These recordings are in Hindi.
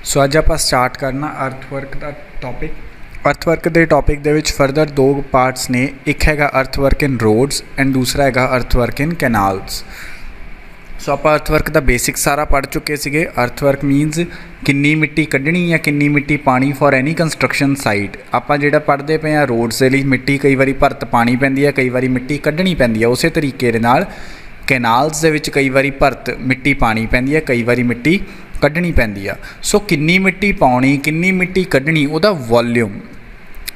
सो अज आप स्टार्ट करना अर्थवर्क का टॉपिक। अर्थवर्क के टॉपिक दे विच फर्दर दो पार्ट्स ने, एक हैगा अर्थवर्क इन रोड्स एंड दूसरा हैगा अर्थवर्क इन कैनाल्स। सो आप अर्थवर्क का बेसिक सारा पढ़ चुके थे। अर्थवर्क मीनस किन्नी मिट्टी कढ़नी या किन्नी मिट्टी पानी फॉर एनी कंस्ट्रक्शन साइट। आप जो पढ़ते पे हैं रोड्स के लिए मिट्टी कई बार भरत पानी पैंदी है, कई बार मिट्टी कढ़नी पैंदी है। उस तरीके दे नाल कैनाल्स दे विच कई बार भरत मिट्टी पानी पैंदी है, कई बार मिट्टी कढ़नी पैंदी है। सो किन्नी मिट्टी पाउणी किन्नी मिट्टी कढ़नी उहदा वॉल्यूम,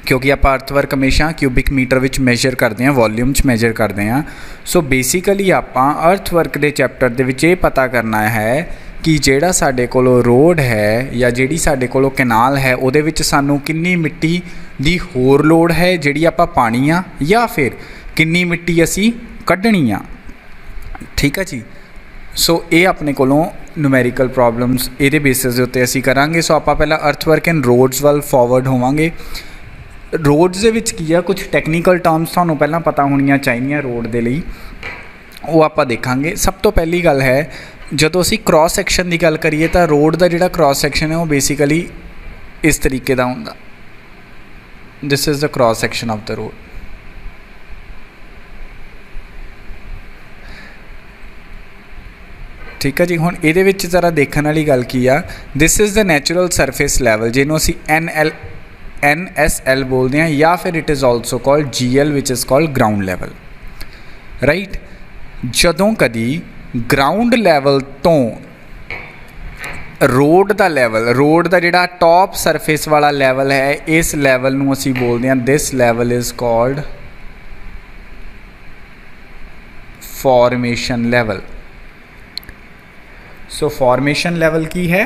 क्योंकि आप अर्थवर्क हमेशा क्यूबिक मीटर विच मेजर करते हैं, वॉल्यूम च मेजर करते हैं। सो बेसिकली आप अर्थवर्क के चैप्टर दे विच ये पता करना है कि जिहड़ा साडे कोलों रोड है या जिहड़ी साडे कोलों कैनाल है उहदे विच सानू किन्नी मिट्टी दी होर लोड़ है जिहड़ी आपां पाणी आ, या फिर किन्नी मिट्टी असी कढ़नी आ। ठीक है जी। सो ये अपने कोलों न्यूमेरिकल प्रॉब्लम्स ये बेसिस के उत्ते असी करांगे। सो आप पहला अर्थवर्क इन रोड्स वाल फॉरवर्ड होवांगे। रोड्स दे विच की आ कुछ टैक्नीकल टर्म्स तुहानूं पहलां पता होणीआं चाहीदियां रोड दे लई, वो आपां देखांगे। सब तो पहली गल है जदों असी क्रॉस सैक्शन की गल करिए तो रोड का जिहड़ा क्रॉस सैक्शन है वो बेसिकली इस तरीके का हुंदा। This is the cross section of the road. ठीक है जी। हुण इहदे विच जरा देखण वाली गल की आ, this is the natural surface level जिन्हों असी NSL बोलते हैं, या फिर it is also called GL which is called ground level. Right. जदों कदी ग्राउंड लैवल तो रोड का लैवल, रोड का जिहड़ा टॉप सरफेस वाला लैवल है, इस लैवल नूं असी बोलते हैं this level is called formation level. So formation level की है,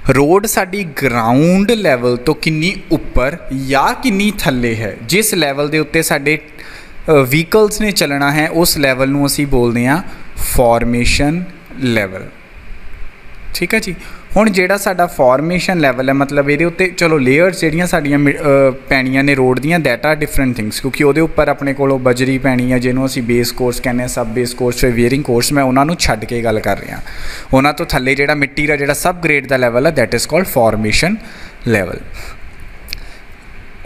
रोड साडी ग्राउंड लैवल तो किन्नी उपर या किन्नी थल्ले है, जिस लैवल के उत्ते साडे व्हीकल्स ने चलना है उस लैवल नूं असी बोलते हैं फॉर्मेशन लैवल। ठीक है जी। हुण जिहड़ा साडा फॉर्मेशन लैवल है मतलब ये उत्ते चलो लेयर्स जिहड़ियां साडियां पैणियां ने रोड दियां दैट आर डिफरेंट थिंग्स, क्योंकि उहदे उपर अपने कोलों बजरी पैणी है जिन्हों असी बेस कोर्स कहने, सब बेस कोर्स फिर वेयरिंग कोर्स। मैं उन्होंने छड्ड के गल कर रहा। उन्होंने तो थल्ले जिहड़ा मिट्टी का जिहड़ा सब ग्रेड का लैवल है that is called formation level.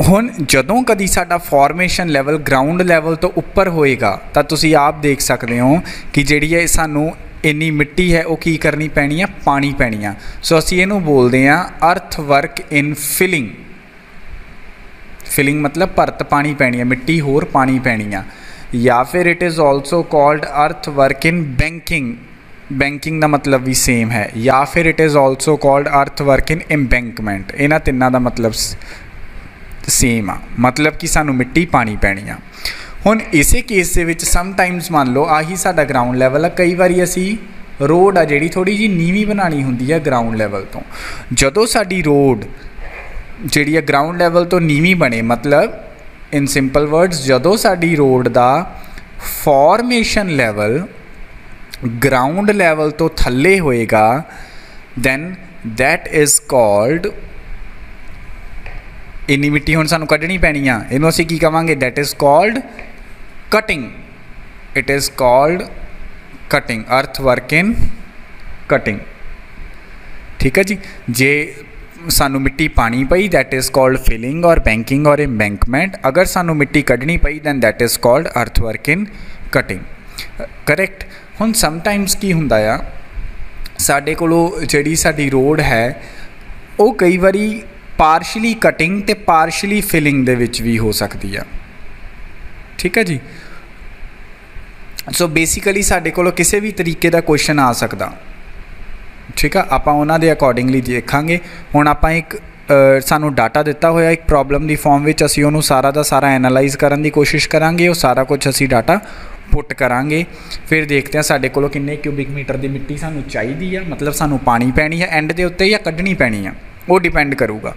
हुण जदों कदी साडा फॉर्मेशन लैवल ग्राउंड लैवल तो उपर होएगा तो तुसीं आप देख सकते हो कि जिहड़ी है सानू इन्नी मिट्टी है वो की करनी पैनी है, पानी पैनी है। सो असी इहनूं बोलते हैं अर्थवर्क इन फिलिंग। फिलिंग मतलब भरत पानी पैनी है, मिट्टी होर पानी पैनी है। या फिर it is also called earthwork in banking. Banking का मतलब भी सेम है। या फिर it is also called earthwork in embankment. इन्हां तिन्नां दा मतलब सेम आ, मतलब कि सानू मिट्टी पानी पैनी आ। हुण इसे केस दे विच समटाइम्स मान लो आही साडा ग्राउंड लैवल है, कई बारी असी रोड आ जिहड़ी थोड़ी जी नीवी बनानी हुंदी है ग्राउंड लैवल तो। जदों साडी रोड जिहड़ी है ग्राउंड लैवल तो नीवी बने, मतलब इन सिंपल वर्ड्स जदों साडी रोड दा फॉर्मेशन लैवल ग्राउंड लैवल तो थल्ले होएगा दैन दैट इज़ कॉल्ड, इन्नी मिट्टी हुण सानू कढ़नी पैनी आ, इहनूं असीं की कहांगे that is called cutting. It is called cutting, earthwork in cutting. ठीक है जी। जे सानू मिट्टी पानी पई दैट इज़ कॉल्ड फिलिंग और बैंकिंग और एम्बैंकमेंट। अगर सानू मिट्टी कढ़नी पई then that is called earthwork in cutting. Correct. हुण समटाइम्स की हुंदा आ साडे कोलों जिहड़ी साडी रोड है वो कई बारी पार्शली कटिंग ते पार्शली फिलिंग दे विच भी हो सकती है। ठीक है जी। सो बेसिकली साडे कोलों किसी भी तरीके का क्वेश्चन आ सकता। ठीक है। आपां उन्हां दे अकॉर्डिंगली देखांगे। हुण आपां एक सानू डाटा दिता होया एक प्रॉब्लम की फॉर्म विच असीं उहनूं सारा दा सारा एनालाइज करन दी कोशिश करांगे। वो सारा कुछ असीं डाटा पुट करांगे। फिर देखते हैं साडे कोलों किन्ने क्यूबिक मीटर की मिट्टी सानू चाहीदी है, मतलब सानू पानी पैनी है एंड दे उत्ते या कढ़नी पैनी है, वो डिपेंड करूगा।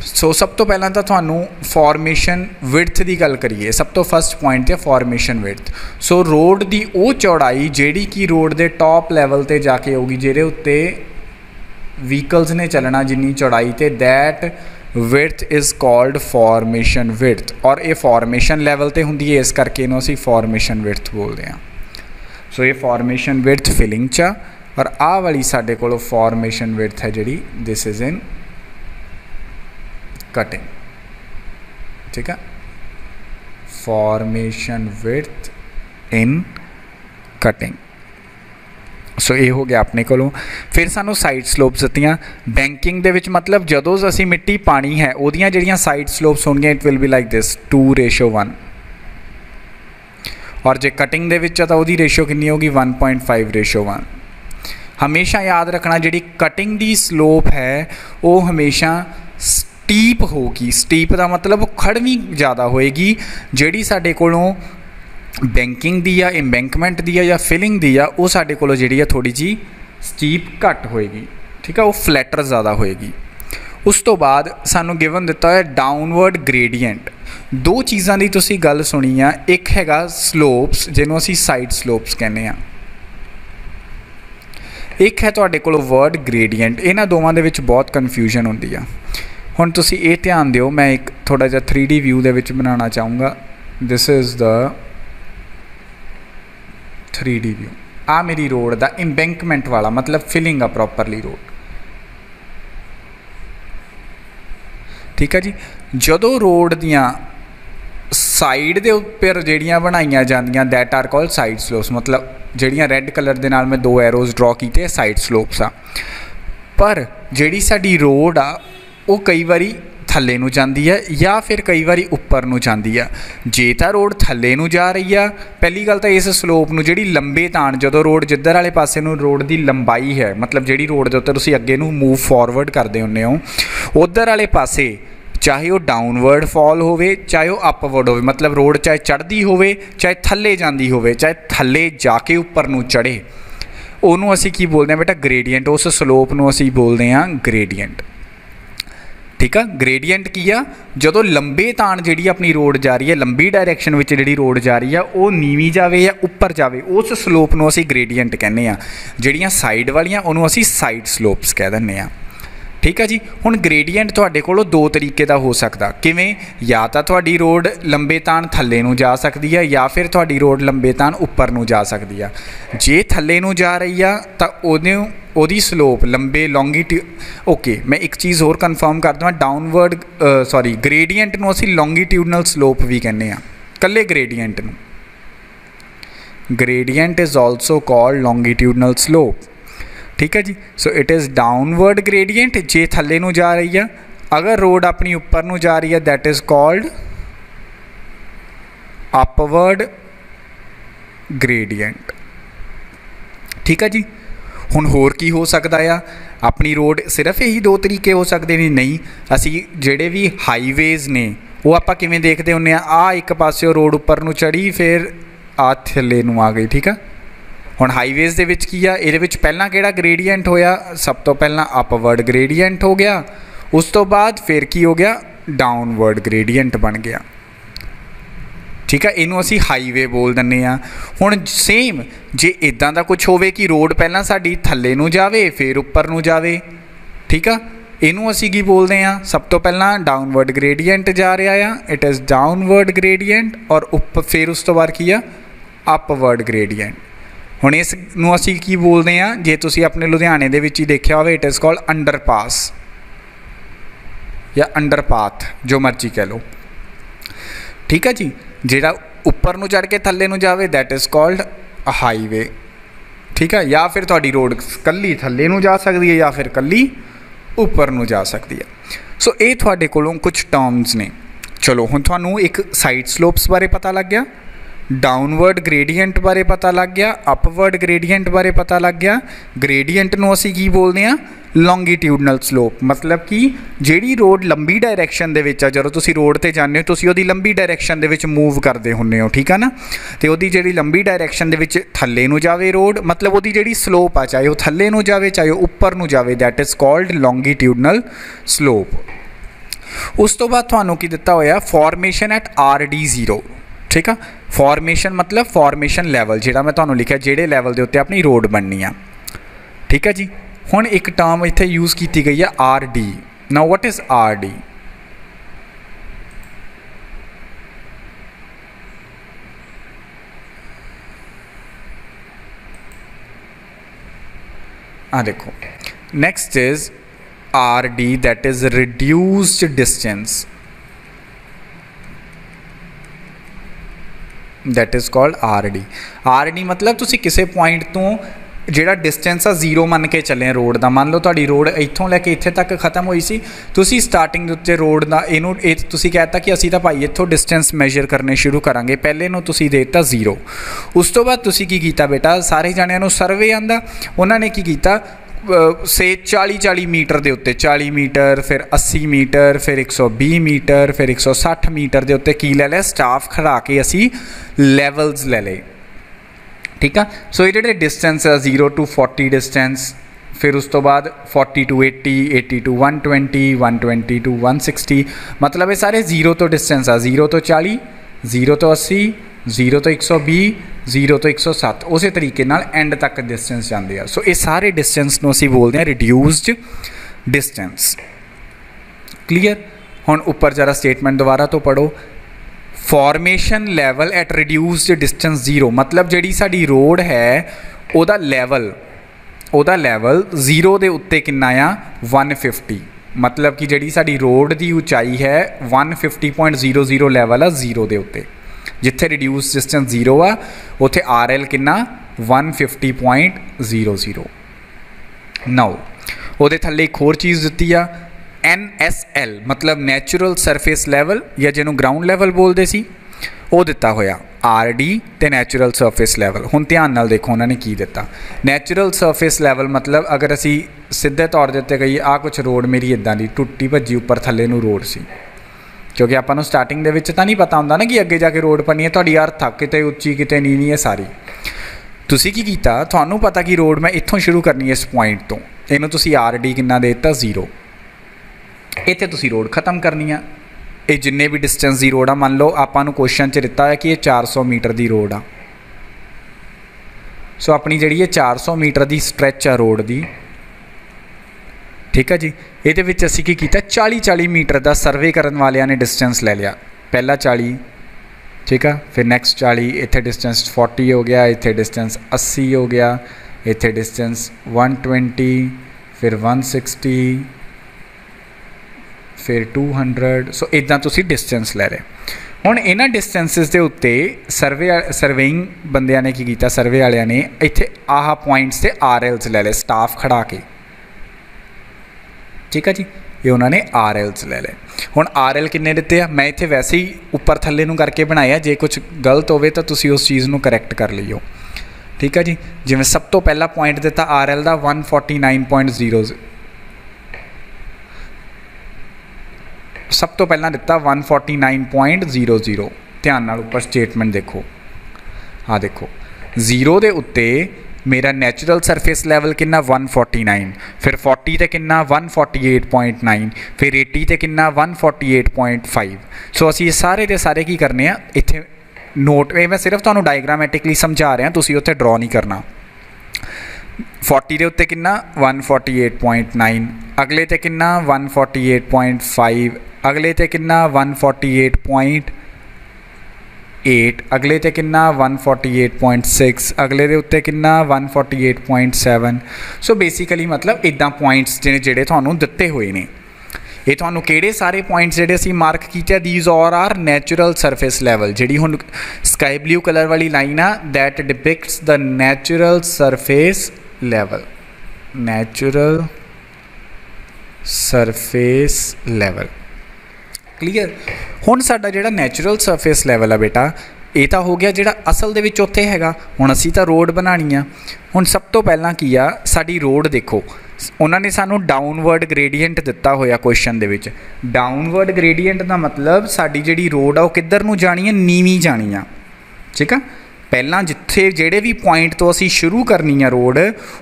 सो सब तो पहला तो थानू फॉर्मेशन विड्थ की गल करिए। सब तो फस्ट पॉइंट है फॉर्मेशन विड्थ। सो रोड की वो चौड़ाई जिहड़ी कि रोड के टॉप लैवल पर जाके होगी जिहदे उत्ते व्हीकल्स ने चलना जिन्नी चौड़ाई ते that width is called formation width. और ये फॉर्मेशन लैवल पर हुंदी है, इस करके इहनूं असीं फॉर्मेशन विड्थ बोलते हैं। सो ये फॉर्मेशन विड्थ फिलिंग चा और आ वाली साडे कोल फॉर्मेशन विड्थ है जिहड़ी दिस इज़ इन कटिंग। ठीक है, formation width in cutting. So ये हो गया अपने कोलों। फिर सानू साइड स्लोप्स दित्तियां बैंकिंग दे विच, मतलब जदों असीं मिट्टी पानी है उहदियां जिहड़ियां साइड स्लोप्स होणगियां it will be like this 2:1, और जे कटिंग दे विच तां उहदी रेशो कितनी होगी 1.5:1। हमेशा याद रखना जिहड़ी कटिंग दी स्लोप है वो हमेशा स्टीप होगी। स्टीप का मतलब खड़वी ज़्यादा होएगी। जिहड़ी साडे कोलों बैंकिंग दी या एम्बैंकमेंट दी या फिलिंग दी आ वो साडे कोलों जिहड़ी आ थोड़ी जी स्टीप घट होएगी। ठीक है, वो फ्लैटर ज़्यादा होएगी। उस तो बाद सानू गिवन दिता है डाउनवर्ड ग्रेडियंट। दो चीज़ों की तुसी गल सुनी आ, एक हैगा स्लोप्स जिन्हों असी साइड स्लोप्स कहने आ, एक है तुहाडे कोल वर्ड ग्रेडियंट। इन्हां दोवां दे विच बहुत कन्फ्यूजन हुंदी आ। हुण तुसी ये ध्यान दिओ, मैं एक थोड़ा जिहा 3D व्यू दे विच बनाना चाहूँगा। This is the 3D view. आ मेरी रोड दा एम्बैंकमेंट वाला मतलब फिलिंग आ प्रॉपरली रोड। ठीक है जी, जदों रोड दियां साइड दे उपर जिहड़ियां बनाईयां जांदियां that are called side slopes, मतलब जिहड़ियां रैड कलर दे नाल मैं 2 एरोज ड्रॉ कीते साइड स्लोप्स आ। पर जिहड़ी साडी रोड आ वो कई वारी थल्ले नूं जांदी है या फिर कई बारी उपर नूं जांदी है। जे तां रोड थल्ले नूं जा रही है, पहली गल तां इस स्लोप नूं जिहड़ी लंबे ताण जदों रोड जिधर वाले पासे नूं रोड दी लंबाई है, मतलब जिहड़ी रोड दे उत्ते तुसीं अगे नूं मूव फॉरवर्ड करदे हुंदे हो, उधर वाले पासे चाहे वो डाउनवर्ड फॉल होवे चाहे वो अपवर्ड होवे, मतलब रोड चाहे चढ़दी होवे चाहे थल्ले जांदी होवे, चाहे थल्ले जाके उपर नूं चढ़े, उहनूं असीं की बोलदे हां बेटा ग्रेडियंट। उस स्लोप नूं असीं बोलदे हां ग्रेडियंट। ठीक है, ग्रेडियंट की आ जदों लंबे ताण जिहड़ी अपनी रोड जा रही है, लंबी डायरैक्शन विच जिहड़ी रोड जा रही है वो नीवी जावे या उपर जावे, उस स्लोप नूं असीं ग्रेडियंट कहने आ। जिहड़ियां साइड वालियां उहनूं असीं साइड स्लोप्स कह दिंदे आ। ठीक है जी, हुण ग्रेडियंट तुहाडे कोलों दो तरीके का हो सकता, किवें या तां तुहाडी रोड लंबे ताण थल्ले नूं जा सकदी है या फिर तुहाडी रोड लंबे ताण उपर नूं जा सकदी है। जे थल्ले नूं जा रही है तां ओहदी स्लोप लंबे लॉन्गीट्यूड। ओके, मैं एक चीज़ होर कन्फर्म कर दूँ, डाउनवर्ड सॉरी ग्रेडियंट नूं असीं लॉन्गीट्यूडनल स्लोप भी कहने आ, कल्ले ग्रेडियंट नूं। Gradient is also called longitudinal slope. ठीक है जी, so it is downward gradient जे थल्ले नूं जा रही है। अगर रोड अपनी उपर नूं जा रही है that is called upward gradient. ठीक है जी, हुण होर की हो सकता है, अपनी रोड सिर्फ यही दो तरीके हो सकते हैं? नहीं, असी जिहड़े भी हाईवेज़ ने वो आपां किवें देखदे हुंदे आ एक पासिओ रोड उपर नूं चढ़ी फिर आ थल्ले नूं आ गई। ठीक है, हुण हाईवेज़ दे विच की आ, इहदे विच पहलां किहड़ा ग्रेडियंट होया? सब तो पहलां अपवर्ड ग्रेडियंट हो गया, उस तो बाद फिर की हो गया? डाउनवर्ड ग्रेडियंट बन गया। ठीक है, इनू असी हाईवे बोल दिंदे आ। हुण सेम जे इदां दा कुछ होवे कि रोड पहलां साडी थल्ले नूं जावे फिर उपर नूं जावे, ठीक है, इनू असी की बोलते हैं? सब तो पहलां डाउनवर्ड ग्रेडियंट जा रहा आ, इट इज़ डाउनवर्ड ग्रेडियंट, और उप फिर उस तो बाद की आ अपवर्ड ग्रेडियंट। हुण इस नूं असी की बोलते हैं? जे तुसीं अपने लुधियाने दे विच ही देखिया होवे, इट इज़ कॉल्ड अंडरपास या अंडरपाथ, जो मर्जी कह लो। ठीक है जी, जिहड़ा उपर नूं चढ़ के थल्ले नूं जावे that is called a highway. ठीक है, या फिर तुहाडी रोड कल्ली थल्ले नूं जा सकदी है या फिर कल्ली उपर नूं जा सकदी है। सो ये तुहाडे कोलों कुछ टर्म्स ने। चलो हुण तुहानूं एक साइड स्लोप्स बारे पता लग गया, डाउनवर्ड ग्रेडियंट बारे पता लग गया, अपवर्ड ग्रेडियंट बारे पता लग गया। ग्रेडियंट नूं असीं की बोलते हैं? लॉन्गीट्यूडनल स्लोप, मतलब कि जिहड़ी रोड लंबी डायरैक्शन दे विच आ, जदों तुसीं रोड ते जांदे हो तुसीं ओहदी लंबी डायरैक्शन दे विच मूव करदे हुंदे हो। ठीक है ना, ते ओहदी जिहड़ी लंबी डायरैक्शन दे विच थल्ले नूं जावे रोड, मतलब ओहदी जिहड़ी स्लोप आ चाहे वो थल्ले नूं जावे चाहे वो उपर नूं जावे, that is called longitudinal slope. उस तो बाद तुहानूं की दित्ता होया फॉर्मेशन एट RD0। ठीक है, फॉर्मेशन मतलब फॉर्मेशन लैवल, जिहड़ा मैं तुहानूं लिखिया जिहड़े लैवल दे उत्ते अपनी रोड बननी आ। ठीक है जी, हुण एक टर्म इत्थे यूज़ की गई है RD। Now what is RD? आ देखो next is R D that is reduced distance, that is called R D. R D मतलब तुसी किसी पॉइंट तो ਜਿਹੜਾ डिस्टेंस आ जीरो मन के चले रोड का, मान लो तुहाडी रोड इत्थों लैके इत्थे तक खत्म हुई सी, तुसी स्टार्टिंग दे उत्ते रोड का इनू तुसी कहता कि असी तो भाई इत्थों डिस्टेंस मैजर करने शुरू करांगे, पहले नूं तुसी देता जीरो। उस तो बाद तुसी की कीता बेटा, सारे जणिਆਂ ਨੂੰ सर्वे आंदा, उन्होंने की कीता से 40 मीटर के उत्ते 40 मीटर, फिर 80 मीटर, फिर 120 मीटर, फिर 160 मीटर के उत्ते की ले लिया, स्टाफ खड़ा के असी लैवल्स ले ले। ठीक है, सो ये जो डिस्टेंस है 0 to 40 डिस्टेंस, फिर उस तो बाद 40 to 80, 80 to 120, 120 to 160, मतलब ये सारे 0 तो डिस्टेंस आ, 0 तो 40, 0 तो 80, 0 तो 120, 0 तो 107, उस तरीके नाल एंड तक डिस्टेंस जाते हैं। सो ये सारे डिस्टेंस को असीं बोलते हैं रिड्यूस्ड डिस्टेंस। क्लीयर। हुण उपर जरा स्टेटमेंट दोबारा तो पढ़ो। Formation level at reduced distance 0, मतलब जिहड़ी साडी रोड है उहदा लैवल 0 के उत्ते कितना आ 150, मतलब कि जिहड़ी साडी रोड की उचाई है 150.00 लैवल आ 0 के उत्ते, जिथे रिड्यूस डिस्टेंस 0 आ उत्थे आर एल कितना 150.00। नाउ उहदे थल्ले एक होर चीज़ दित्ती आ NSL, मतलब नैचुरल सरफेस लैवल या जिन्होंने ग्राउंड लैवल बोलते सी, वो दिता होया RD ते नैचुरल सरफेस लैवल। हुण ध्यान नाल देखो उन्होंने की दिता। नैचुरल सरफेस लैवल मतलब अगर असी सीधे तौर के उत्ते कहिए आ कुछ रोड मेरी इदां दी टुट्टी भज्जी उपर थल्ले नूं रोड सी, क्योंकि आपां नूं स्टार्टिंग दे विच तां नहीं पता हुंदा ना कि अगे जाके रोड बनी है, तुहाडी अर्थ आ किते उच्ची किते नीवीं है सारी। तुसी की कीता, तुहानूं पता कि रोड मैं इत्थों शुरू करनी है इस पॉइंट तो, इहनूं तुसी RD किन्ना दे दित्ता 0, इत्थे तुसी रोड खत्म करनी है। ये जिन्ने भी डिस्टेंस की रोड आ, मान लो आपां नूं क्वेश्चन च दिता है कि ये 400 मीटर की रोड आ, सो अपनी जिहड़ी ये 400 मीटर की स्ट्रैच आ रोड की, ठीक है जी। ये असीं की कीता 40 मीटर का सर्वे करन वालियां ने डिस्टेंस ले लिया, पहला 40, ठीक है, फिर नैक्सट 40, इत्थे डिस्टेंस 40 हो गया, इत्थे डिस्टेंस 80 हो गया, इत्थे डिस्टेंस 120, फिर 160, फिर 200। सो इदा तुसी डिस्टेंस ले रहे। हुण इन्हां डिस्टेंसिस के उत्ते सर्वेइंग बंदियां ने की कीता, सर्वे वालियां ने इत्थे आह पॉइंट्स से RLs ले ले, स्टाफ खड़ा के, ठीक है जी। ये उन्होंने RLs ले ले। हुण RL किन्ने दिते आ, मैं इत्थे वैसे ही उपर थल्ले नूं करके बनाया, जे कुछ गलत होवे तो तुसी उस चीज़ नूं करैक्ट कर लियो, ठीक है जी। जिवें सब तो पहला पॉइंट दिता RL का 149.00, सब तो पहला दिता 149.00। ध्यान नाल उपर स्टेटमेंट देखो, हाँ देखो 0 के उत्ते मेरा नैचुरल सरफेस लैवल कितना 149, फिर 40 ते कितना 148.9, फिर 80 ते कितना 148.5। सो असी ये सारे के सारे की करने आ इत्थे नोट, मैं सिर्फ तुहानूं डायग्रामैटिकली समझा रहा, तुसी उत्थे ड्रॉ नहीं करना। 40 के उत्ते कितना 148.9, अगले ते कितना 148.5, अगले ते कितना 148.8, अगले ते कितना 148.6, अगले दे उत्ते कितना 148.7। सो बेसिकली मतलब इदा पॉइंट्स जिहड़े तुहानूं दिते हुए ने, ये तुहानूं किहड़े सारे पॉइंट्स जिहड़े असीं मार्क कीते, these all are natural surface level. जिहड़ी हुण स्काई ब्लू कलर वाली लाइन आ, that depicts the natural surface level, natural surface level. Clear. हुण साडा जिहड़ा नैचुरल सरफेस लैवल आ बेटा, ये तो हो गया जिहड़ा असल दे विच उत्थे हैगा। हुण असीं तां रोड बनानी आ। हुण सब तो पहलां की आ, साडी रोड देखो, उन्होंने सानू डाउनवर्ड ग्रेडियंट दिता होया क्वेश्चन दे विच। डाउनवर्ड ग्रेडियंट का मतलब साडी जिहड़ी रोड आ किधर नूं जानी है, नीवीं जानी आ, ठीक है। पहला जिथे जेड़े भी पॉइंट तो असी शुरू करनी है रोड,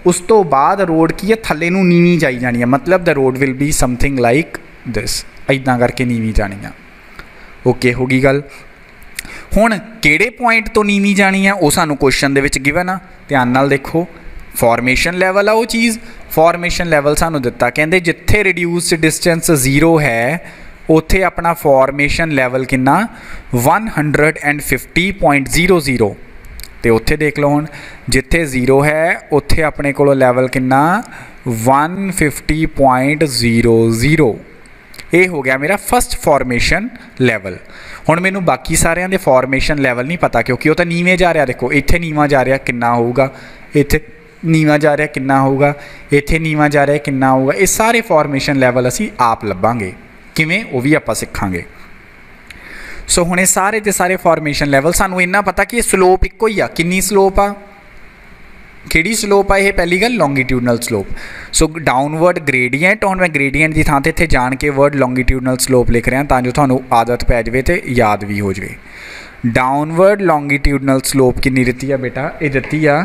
उस तो बाद रोड की है थले नूं नीवीं जाई जानी है, मतलब the road will be something like this, इदां करके नीवीं जानी है। ओके हो गई गल। हुण किहड़े पॉइंट तो नीवीं जानी है वो सानू क्वेश्चन दे विच गिवन आ, ध्यान नाल देखो। फॉर्मेशन लैवल आ वो चीज़, फॉर्मेशन लैवल सानू दिता, कहंदे जिथे रिड्यूस्ड डिस्टेंस 0 है उत्थे अपना फॉर्मेशन लैवल कितना 150.00, तो उत्थे देख लो हुण जिथे 0 है उत्थे अपने कोलों लैवल कितना 150.00 ये हो गया मेरा फस्ट फॉर्मेशन लैवल। हुण मैनू बाकी सारिਆਂ दे फॉर्मेशन लैवल नहीं पता क्योंकि वो तो नीवें जा रहा, देखो इत्थे नीवा जा रहा कितना होगा, इत्थे नीवा जा रहा कितना होगा, इत्थे नीवा जा रहा कितना होगा। ये सारे फॉर्मेशन लैवल असी आप लभांगे किवें वो भी आपां सिखांगे। सो हुणे सारे के सारे फॉर्मेशन लैवल सानू इन्ना पता कि स्लोप इक्को ही आ, कितनी स्लोप आ, किहड़ी स्लोप आ, ये पहली गल लॉन्गीट्यूडनल स्लोप। सो डाउनवर्ड ग्रेडियंट, हुण मैं ग्रेडियंट की थां ते इत्थे जान के वर्ड लॉन्गीट्यूडनल स्लोप लिख रहा तां जो तुहानू आदत पै जाए तो याद भी हो जाए। डाउनवर्ड लॉन्गीट्यूडनल स्लोप कितनी दित्ती है बेटा, ये दित्ती आ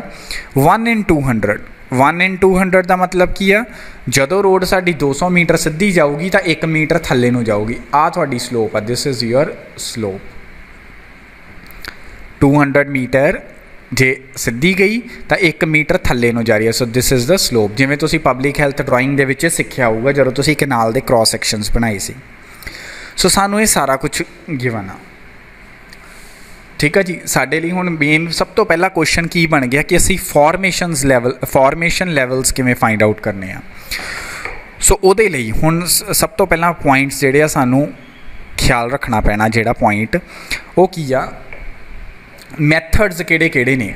1/200। 1/200 का मतलब की आ, जदों रोड साडी 200 मीटर सीधी जाऊगी तो 1 मीटर थल्ले नूं जाऊगी। आ तुहाडी स्लोप आ, this is your slope. 200 metre जे सीधी गई तो 1 मीटर थल्ले नूं जा रही है। So this is the slope, जिवें तुसीं पब्लिक हैल्थ ड्राइंग दे विच सिक्ख्या होऊगा जदों तुसीं कैनाल दे क्रॉस सैक्शनस बनाए सी। सो सानूं ये सारा कुछ गिवन आ, ठीक है जी। साडे लई हुण मेन सब तो पहला क्वेश्चन की बन गया कि असी फॉर्मेशन लैवल्स किवें फाइंड आउट करने आ। सो उहदे लई हुण सब तो पहला पॉइंट्स जिहड़े आ सानूं ख्याल रखना पैना, जिहड़ा पॉइंट वो की आ, मैथड्स किहड़े ने।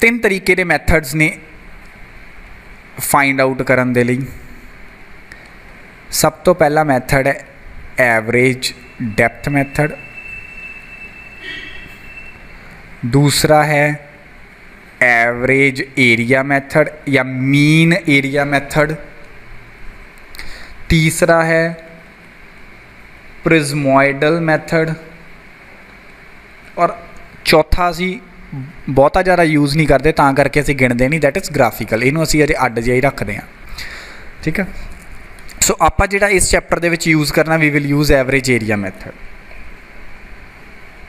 3 तरीके के मैथड्स ने फाइंड आउट करन दे लई। सब तो पहला मैथड है एवरेज डेप्थ मैथड, दूसरा है एवरेज एरिया मैथड या मीन एरिया मैथड, तीसरा है प्रिज्मोइडल मैथड, और चौथा असी बहुता ज़्यादा यूज़ नहीं करते तां करके असी गिणदे नहीं, दैट इज़ ग्राफिकल। इनू असी अजे अड्ड जिहा ही रखते हैं, ठीक है। सो आपां जिहड़ा इस चैप्टर दे विच यूज़ करना, we will use average area method,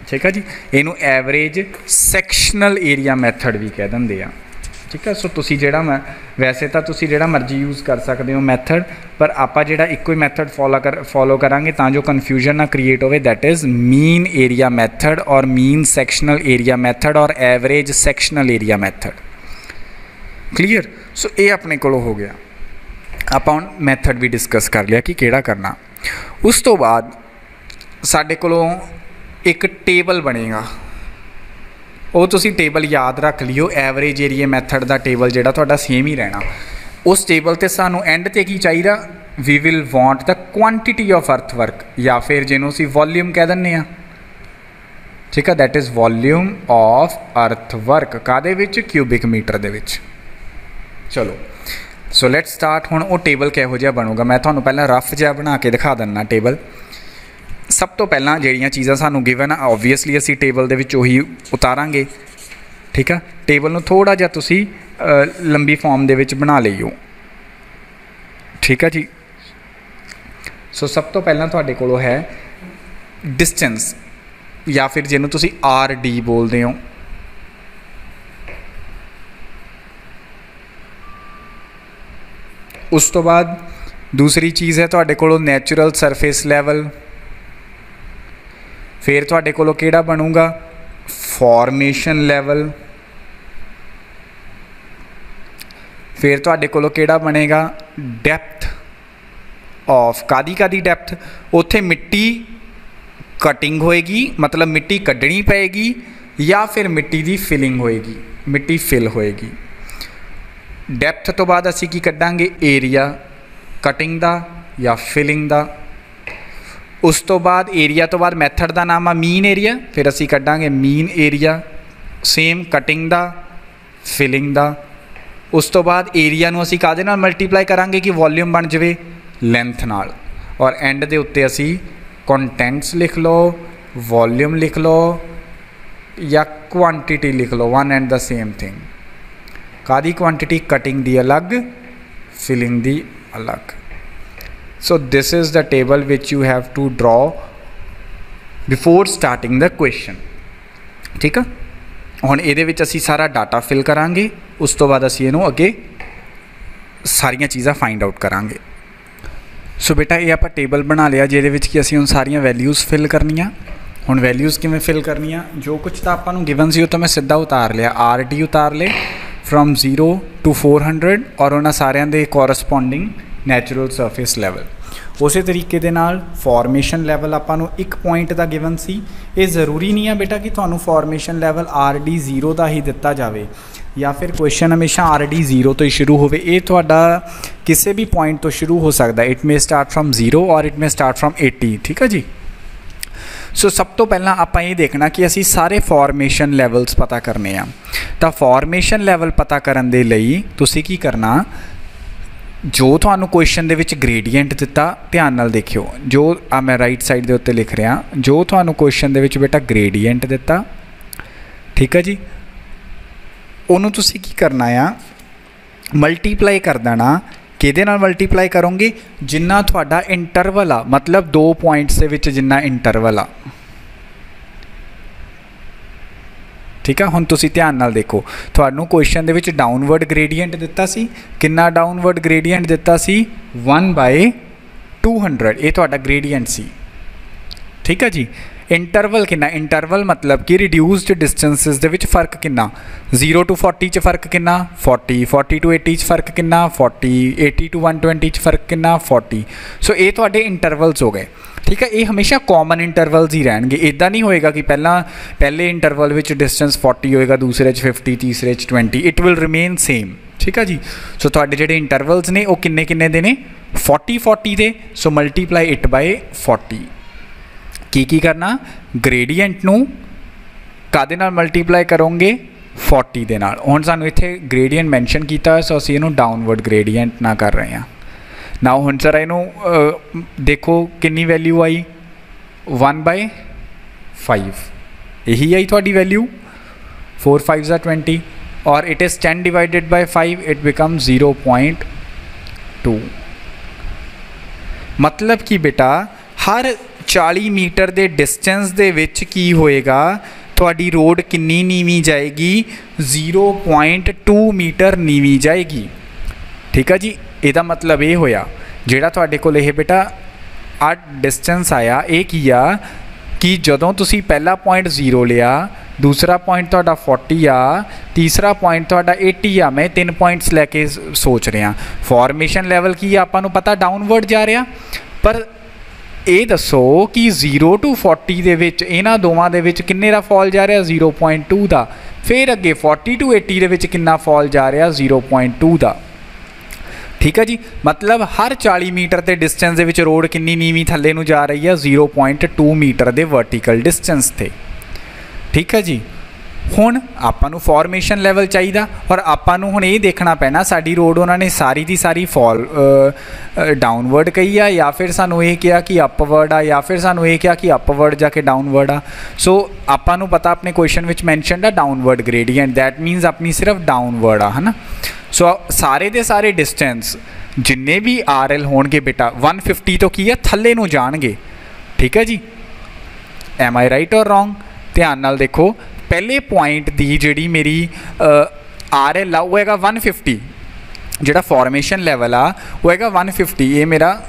ठीक है जी। इनू एवरेज सैक्शनल एरिया मैथड भी कह देंगे, ठीक है। सो तुसी जिहड़ा मैं वैसे तो तुसी जिहड़ा मर्जी यूज़ कर सकते हो मैथड, पर आपां जिहड़ा इक्को ही मैथड फॉलो करांगे तां जो कन्फ्यूजन ना क्रिएट होवे, that is mean area method और मीन सैक्शनल एरिया मैथड और एवरेज सैक्शनल एरिया मैथड। क्लीयर। सो ये अपने कोल हो गया, आपां हुण मैथड भी डिस्कस कर लिया कि किहड़ा करना। उस तो बाद साडे कोलों एक टेबल बनेगा, वो तुसी टेबल याद रख लियो। एवरेज एरिया मैथड का टेबल जिहड़ा तुहाडा सेम ही रहना। उस टेबल ते सानू एंड ते की चाहिदा, we will want the quantity of earthwork, या फिर जिन्हों असीं वॉल्यूम कह दिंदे आ, ठीक है, that is volume of earthwork. काहदे विच? क्यूबिक मीटर दे विच। चलो सो लैट्स स्टार्ट। हुण वो टेबल किहो जिहा बनूगा, मैं तुहानू पहलां रफ जिहा बना के दिखा दिंदा टेबल। सब तो पहला जिहड़ियां चीज़ां सानू गिवन ऑबवियसली असी टेबल दे विच उही उतारांगे, ठीक है। टेबल नूं थोड़ा जिहा तुसी लंबी फॉर्म दे विच बना लईओ, ठीक है जी। सो सब तो पहला तुहाडे कोल है डिस्टेंस, या फिर जिन्हों तुसी RD बोलते हो। उस तो बाद दूसरी चीज़ है तुहाडे कोल नैचुरल सरफेस लैवल, फिर तुहाडे कोलों किहड़ा बनूगा फॉर्मेशन लैवल, फिर तुहाडे कोलों किहड़ा बनेगा डैप्थ ऑफ। Kadi depth? उत्थे मिट्टी कटिंग होएगी, मतलब मिट्टी कड्ढनी पेगी, या फिर मिट्टी की फिलिंग होएगी, मिट्टी फिल होएगी। डैप्थ तो बाद असी की कड्डांगे एरिया कटिंग दा या फिलिंग दा। उस तो बाद एरिया तो बाद मैथड का नाम आ मीन एरिया, फिर असी कड्डांगे मीन एरिया, सेम कटिंग दा फिलिंग दा। उस तो बाद एरिया नूं असी काहदे नाल मल्टीप्लाई करांगे कि वॉल्यूम बन जाए लेंथ नाल, और एंड दे उत्ते असी कंटेंट्स लिख लो, वॉल्यूम लिख लो या क्वांटिटी लिख लो, one and the same thing. कादी क्वांटिटी? कटिंग दी अलग, फिलिंग दी अलग। So this is the table which you have to draw before starting the question, ठीक है। हुण इहदे विच असी सारा डाटा फिल करांगे, उस तो बाद असी इहनूं अगे सारियां चीज़ां फाइंड आउट करांगे। सो बेटा ये आपां टेबल बना लिया जिहदे विच कि असी हुण सारियां वैल्यूज़ फिल करनियां। ਹੁਣ ਵੈਲਿਊਜ਼ ਕਿਵੇਂ ਫਿਲ ਕਰਨੀਆਂ, ਜੋ ਕੁਝ ਤਾਂ ਆਪਾਂ ਨੂੰ ਗਿਵਨ ਸੀ ਉਹ ਤਾਂ ਮੈਂ ਸਿੱਧਾ ਉਤਾਰ ਲਿਆ, ਆਰ ਟੀ ਉਤਾਰ ਲਏ ਫਰੋਮ 0 to 400 ਔਰ ਉਹਨਾਂ ਸਾਰਿਆਂ ਦੇ ਕੋਰਸਪੋਂਡਿੰਗ ਨੈਚੁਰਲ ਸਰਫੇਸ ਲੈਵਲ। ਉਸੇ ਤਰੀਕੇ ਦੇ ਨਾਲ ਫਾਰਮੇਸ਼ਨ ਲੈਵਲ ਆਪਾਂ ਨੂੰ 1 ਪੁਆਇੰਟ ਦਾ ਗਿਵਨ ਸੀ। ਇਹ ਜ਼ਰੂਰੀ ਨਹੀਂ ਆ ਬੇਟਾ ਕਿ ਤੁਹਾਨੂੰ ਫਾਰਮੇਸ਼ਨ ਲੈਵਲ ਆਰ ਡੀ 0 ਦਾ ਹੀ ਦਿੱਤਾ ਜਾਵੇ ਜਾਂ ਫਿਰ ਕੁਐਸਚਨ ਹਮੇਸ਼ਾ ਆਰ ਡੀ 0 ਤੋਂ ਹੀ ਸ਼ੁਰੂ ਹੋਵੇ। ਇਹ ਤੁਹਾਡਾ ਕਿਸੇ ਵੀ ਪੁਆਇੰਟ ਤੋਂ ਸ਼ੁਰੂ ਹੋ ਸਕਦਾ, ਇਟ ਮੇ ਸਟਾਰਟ ਫਰੋਮ 0 ਔਰ ਇਟ ਮੇ ਸਟਾਰਟ ਫਰੋਮ 80। ਠੀਕ ਹੈ ਜੀ। ਸੋ ਸਭ ਤੋਂ ਪਹਿਲਾਂ ਆਪਾਂ ਇਹ ਦੇਖਣਾ ਕਿ ਅਸੀਂ ਸਾਰੇ ਫਾਰਮੇਸ਼ਨ ਲੈਵਲਸ ਪਤਾ ਕਰਨੇ ਆ। ਤਾਂ ਫਾਰਮੇਸ਼ਨ ਲੈਵਲ ਪਤਾ ਕਰਨ ਦੇ ਲਈ ਤੁਸੀਂ ਕੀ ਕਰਨਾ, ਜੋ ਤੁਹਾਨੂੰ ਕੁਐਸਚਨ ਦੇ ਵਿੱਚ ਗ੍ਰੇਡੀਐਂਟ ਦਿੱਤਾ, ਧਿਆਨ ਨਾਲ ਦੇਖਿਓ, ਜੋ ਆ ਮੈਂ ਰਾਈਟ ਸਾਈਡ ਦੇ ਉੱਤੇ ਲਿਖ ਰਿਹਾ, ਜੋ ਤੁਹਾਨੂੰ ਕੁਐਸਚਨ ਦੇ ਵਿੱਚ ਬੇਟਾ ਗ੍ਰੇਡੀਐਂਟ ਦਿੱਤਾ, ਠੀਕ ਹੈ ਜੀ, ਉਹਨੂੰ ਤੁਸੀਂ ਕੀ ਕਰਨਾ ਆ, ਮਲਟੀਪਲਾਈ ਕਰ ਦੇਣਾ। ਕਿਹਦੇ ਨਾਲ ਮਲਟੀਪਲਾਈ ਕਰੋਗੇ, ਜਿੰਨਾ ਤੁਹਾਡਾ ਇੰਟਰਵਲ ਆ, ਮਤਲਬ 2 ਪੁਆਇੰਟਸ ਦੇ ਵਿੱਚ ਜਿੰਨਾ ਇੰਟਰਵਲ ਆ। ਠੀਕ ਆ। ਹੁਣ ਤੁਸੀਂ ਧਿਆਨ ਨਾਲ ਦੇਖੋ, ਤੁਹਾਨੂੰ ਕੁਐਸਚਨ ਦੇ ਵਿੱਚ ਡਾਊਨਵਰਡ ਗ੍ਰੇਡੀਐਂਟ ਦਿੱਤਾ ਸੀ, ਕਿੰਨਾ ਡਾਊਨਵਰਡ ਗ੍ਰੇਡੀਐਂਟ ਦਿੱਤਾ ਸੀ 1/200, ਇਹ ਤੁਹਾਡਾ ਗ੍ਰੇਡੀਐਂਟ ਸੀ। ਠੀਕ ਹੈ ਜੀ। ਇੰਟਰਵਲ ਕਿੰਨਾ, ਇੰਟਰਵਲ ਮਤਲਬ ਕਿ ਰਿਡਿਊਸਡ ਡਿਸਟੈਂਸਿਸ ਦੇ ਵਿੱਚ ਫਰਕ ਕਿੰਨਾ, 0 to 40 ਚ ਫਰਕ ਕਿੰਨਾ 40, 40 to 80 ਚ ਫਰਕ ਕਿੰਨਾ 40, 80 to 120 ਚ ਫਰਕ ਕਿੰਨਾ 40। ਸੋ ਇਹ ਤੁਹਾਡੇ ਇੰਟਰਵਲਸ ਹੋ ਗਏ। ਠੀਕ ਹੈ। ਇਹ ਹਮੇਸ਼ਾ ਕਾਮਨ ਇੰਟਰਵਲਸ ਹੀ ਰਹਿਣਗੇ, ਇੱਦਾਂ ਨਹੀਂ ਹੋਏਗਾ ਕਿ ਪਹਿਲੇ ਇੰਟਰਵਲ ਵਿੱਚ ਡਿਸਟੈਂਸ 40 ਹੋਏਗਾ, ਦੂਸਰੇ 'ਚ 50, ਤੀਸਰੇ 'ਚ 20, ਇਟ ਵਿਲ ਰਿਮੇਨ ਸੇਮ। ਠੀਕ ਹੈ ਜੀ। ਸੋ ਤੁਹਾਡੇ ਜਿਹੜੇ ਇੰਟਰਵਲਸ ਨੇ ਉਹ ਕਿੰਨੇ ਕਿੰਨੇ ਦੇ ਨੇ, 40 ਦੇ। ਸੋ ਮਲਟੀਪਲਾਈ ਇਟ ਬਾਏ 40। ਕੀ ਕਰਨਾ, ਗ੍ਰੇਡੀਐਂਟ ਨੂੰ ਕਾਹਦੇ ਨਾਲ ਮਲਟੀਪਲਾਈ ਕਰੋਗੇ, 40 ਦੇ ਨਾਲ। ਹੁਣ ਸਾਨੂੰ ਇੱਥੇ ਗ੍ਰੇਡੀਐਂਟ ਮੈਂਸ਼ਨ ਕੀਤਾ ਹੋਇਆ, ਸੋ ਅਸੀਂ ਇਹਨੂੰ ਡਾਊਨਵਰਡ ਗ੍ਰੇਡੀਐਂਟ ਨਾ ਕਰ ਰਹੇ ਹਾਂ। ਨਾ ਹੁਣ ਸਰ ਇਹਨੂੰ ਦੇਖੋ ਕਿੰਨੀ ਵੈਲਿਊ ਆਈ, 1/5, ਇਹੀ ਆਈ ਤੁਹਾਡੀ ਵੈਲਿਊ, 4 5s are 20 ਔਰ it is 10 divided by 5, it become 0.2। ਮਤਲਬ ਕਿ ਬੇਟਾ ਹਰ 40 ਮੀਟਰ ਦੇ ਡਿਸਟੈਂਸ ਦੇ ਵਿੱਚ ਕੀ ਹੋਏਗਾ, ਤੁਹਾਡੀ ਰੋਡ ਕਿੰਨੀ ਨੀਵੀਂ ਜਾਏਗੀ, 0.2 ਮੀਟਰ ਨੀਵੀਂ ਜਾਏਗੀ। ਠੀਕ ਆ ਜੀ। ਇਹਦਾ ਮਤਲਬ ਇਹ ਹੋਇਆ, ਜਿਹੜਾ ਤੁਹਾਡੇ ਕੋਲ ਇਹ ਬੇਟਾ ਆ ਡਿਸਟੈਂਸ ਆਇਆ, ਇਹ ਕੀ ਆ ਕਿ ਜਦੋਂ ਤੁਸੀਂ ਪਹਿਲਾ ਪੁਆਇੰਟ 0 ਲਿਆ, ਦੂਸਰਾ ਪੁਆਇੰਟ ਤੁਹਾਡਾ 40 ਆ, ਤੀਸਰਾ ਪੁਆਇੰਟ ਤੁਹਾਡਾ 80 ਆ। ਮੈਂ 3 ਪੁਆਇੰਟਸ ਲੈ ਕੇ ਸੋਚ ਰਿਹਾ। ਫਾਰਮੇਸ਼ਨ ਲੈਵਲ ਕੀ ਆ, ਆਪਾਂ ਨੂੰ ਪਤਾ ਡਾਊਨਵਰਡ ਜਾ ਰਿਹਾ, ਪਰ ਇਹ ਦੱਸੋ ਕਿ 0 to 40 ਦੇ ਵਿੱਚ ਇਹਨਾਂ ਦੋਵਾਂ ਦੇ ਵਿੱਚ ਕਿੰਨੇ ਦਾ ਫਾਲ ਜਾ ਰਿਹਾ, 0.2 ਦਾ। ਫਿਰ ਅੱਗੇ 40 to 80 ਦੇ ਵਿੱਚ ਕਿੰਨਾ ਫਾਲ ਜਾ ਰਿਹਾ, 0.2 ਦਾ। ਠੀਕ ਹੈ ਜੀ। ਮਤਲਬ ਹਰ 40 ਮੀਟਰ ਦੇ ਡਿਸਟੈਂਸ ਦੇ ਵਿੱਚ ਰੋਡ ਕਿੰਨੀ ਨੀਵੀਂ ਥੱਲੇ ਨੂੰ ਜਾ ਰਹੀ ਹੈ, 0.2 ਮੀਟਰ ਦੇ ਵਰਟੀਕਲ ਡਿਸਟੈਂਸ 'ਤੇ। ਠੀਕ ਹੈ ਜੀ। ਹੁਣ ਆਪਾਂ ਨੂੰ ਫਾਰਮੇਸ਼ਨ ਲੈਵਲ ਚਾਹੀਦਾ ਔਰ ਆਪਾਂ ਨੂੰ ਹੁਣ ਇਹ ਦੇਖਣਾ ਪੈਣਾ, ਸਾਡੀ ਰੋਡ ਉਹਨਾਂ ਨੇ ਸਾਰੀ ਦੀ ਸਾਰੀ ਫਾਲ ਡਾਊਨਵਰਡ ਕਹੀ ਆ ਜਾਂ ਫਿਰ ਸਾਨੂੰ ਇਹ ਕਿਹਾ ਕਿ ਅਪਵਰਡ ਆ ਜਾਂ ਫਿਰ ਸਾਨੂੰ ਇਹ ਕਿਹਾ ਕਿ ਅਪਵਰਡ ਜਾ ਕੇ ਡਾਊਨਵਰਡ ਆ। ਸੋ ਆਪਾਂ ਨੂੰ ਪਤਾ ਆਪਣੇ ਕੁਐਸਚਨ ਵਿੱਚ ਮੈਂਸ਼ਨਡ ਆ ਡਾਊਨਵਰਡ ਗ੍ਰੇਡੀਐਂਟ, ਦੈਟ ਮੀਨਸ ਆਪਣੀ ਸਿਰਫ ਡਾਊਨਵਰਡ ਆ, ਹੈ ਨਾ। ਸੋ ਸਾਰੇ ਦੇ ਸਾਰੇ ਡਿਸਟੈਂਸ ਜਿੰਨੇ ਵੀ ਆਰ ਐਲ ਹੋਣਗੇ ਬੇਟਾ 150 ਤੋਂ ਕੀ ਆ, ਥੱਲੇ ਨੂੰ ਜਾਣਗੇ। ਠੀਕ ਹੈ ਜੀ। ਐਮ ਆਈ ਰਾਈਟ ਔਰ ਰੋਂਗ? ਧਿਆਨ ਨਾਲ ਦੇਖੋ, ਪਹਿਲੇ ਪੁਆਇੰਟ ਦੀ ਜਿਹੜੀ ਮੇਰੀ ਆਰ ਐਲ ਆ ਉਹ ਹੈਗਾ 150, ਜਿਹੜਾ ਫਾਰਮੇਸ਼ਨ ਲੈਵਲ ਆ ਉਹ ਹੈਗਾ 150, ਇਹ ਮੇਰਾ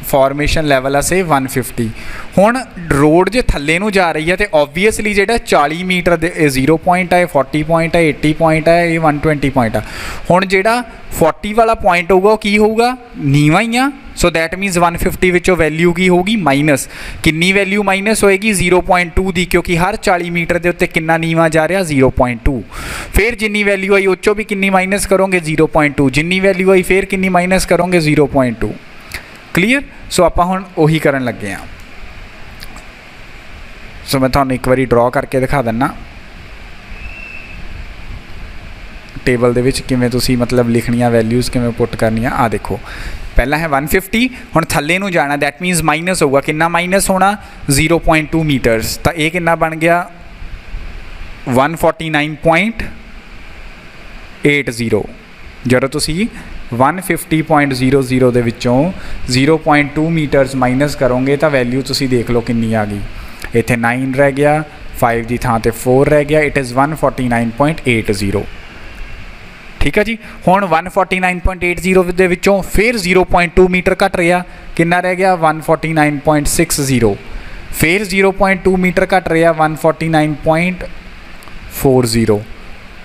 ਫਾਰਮੇਸ਼ਨ ਲੈਵਲ ਆ ਸੇ 150। ਹੁਣ ਰੋਡ ਜੇ ਥੱਲੇ ਨੂੰ ਜਾ ਰਹੀ ਹੈ ਤਾਂ ਓਬਵੀਅਸਲੀ ਜਿਹੜਾ 40 ਮੀਟਰ ਦੇ 0 ਪੁਆਇੰਟ ਹੈ, 40 ਪੁਆਇੰਟ ਹੈ, 80 ਪੁਆਇੰਟ ਹੈ, ਇਹ 120 ਪੁਆਇੰਟ ਆ। ਹੁਣ ਜਿਹੜਾ 40 ਵਾਲਾ ਪੁਆਇੰਟ ਹੋਊਗਾ ਉਹ ਕੀ ਹੋਊਗਾ, ਨੀਵਾਂ ਹੀ ਆ। ਸੋ ਦੈਟ ਮੀਨਸ 150 ਵਿੱਚੋਂ ਵੈਲਿਊ ਕੀ ਹੋਊਗੀ, ਮਾਈਨਸ। ਕਿੰਨੀ ਵੈਲਿਊ ਮਾਈਨਸ ਹੋਏਗੀ, 0.2 ਦੀ, ਕਿਉਂਕਿ ਹਰ 40 ਮੀਟਰ ਦੇ ਉੱਤੇ ਕਿੰਨਾ ਨੀਵਾਂ ਜਾ ਰਿਹਾ, 0.2। ਫਿਰ ਜਿੰਨੀ ਵੈਲਿਊ ਆਈ ਉਹ 'ਚੋਂ ਵੀ ਕਿੰਨੀ ਮਾਈਨਸ ਕਰੋਗੇ, 0.2। ਜਿੰਨੀ ਵੈਲਿਊ ਆਈ ਫਿਰ ਕਿੰਨੀ ਮਾਈਨਸ ਕਰੋਗੇ, 0.2। ਕਲੀਅਰ? ਸੋ ਆਪਾਂ ਹੁਣ ਉਹੀ ਕਰਨ ਲੱਗੇ ਹਾਂ। ਸੋ ਮੈਂ ਤੁਹਾਨੂੰ ਇੱਕ ਵਾਰੀ ਡਰਾ ਕਰਕੇ ਦਿਖਾ ਦਿੰਦਾ ਟੇਬਲ ਦੇ ਵਿੱਚ ਕਿਵੇਂ ਤੁਸੀਂ ਮਤਲਬ ਲਿਖਣੀਆਂ ਵੈਲਿਊਜ਼ ਕਿਵੇਂ ਪੁੱਟ ਕਰਨੀਆਂ। ਆ ਦੇਖੋ, ਪਹਿਲਾਂ ਹੈ 150, ਹੁਣ ਥੱਲੇ ਨੂੰ ਜਾਣਾ, ਦੈਟ ਮੀਨਸ ਮਾਈਨਸ ਹੋਊਗਾ। ਕਿੰਨਾ ਮਾਈਨਸ ਹੋਣਾ, 0.2 ਮੀਟਰਸ। ਤਾਂ ਇਹ ਕਿੰਨਾ ਬਣ ਗਿਆ, 149.80। ਜਦੋਂ ਤੁਸੀਂ 150.00 ਦੇ ਵਿੱਚੋਂ 0.2 ਮੀਟਰਸ ਮਾਈਨਸ ਕਰੋਗੇ ਤਾਂ ਵੈਲਿਊ ਤੁਸੀਂ ਦੇਖ ਲਓ ਕਿੰਨੀ ਆ ਗਈ। ਇੱਥੇ 9 ਰਹਿ ਗਿਆ, 5 ਦੀ ਥਾਂ 'ਤੇ 4 ਰਹਿ ਗਿਆ, ਇਟ ਇਜ਼ 149.80। ਠੀਕ ਹੈ ਜੀ। ਹੁਣ 149.80 ਦੇ ਵਿੱਚੋਂ ਫਿਰ 0.2 ਮੀਟਰ ਘੱਟ ਰਿਹਾ, ਕਿੰਨਾ ਰਹਿ ਗਿਆ, 149.60। फिर 0.2 मीटर घट रहा 149.40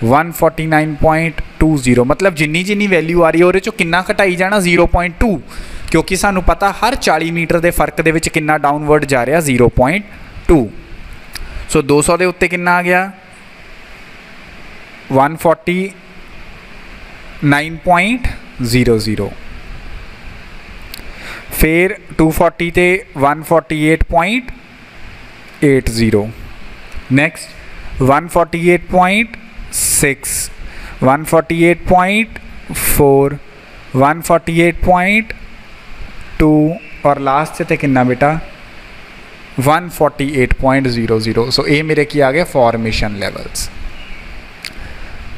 149.20 मतलब जिन्नी जिन्नी वैल्यू आ रही है वो चो कितना घटाई जाना 0.2 क्योंकि सानू पता हर 40 मीटर के फर्क दे विच कितना डाउनवर्ड जा रहा 0.2 सो 200 के उत्ते कितना आ गया 149.00 फिर 240 ते 148.80 नेक्स्ट 148.6 148.4 148.2 और लास्ट से कितना बेटा 148.00 सो ये मेरे की आ गए फॉर्मेशन लैवल्स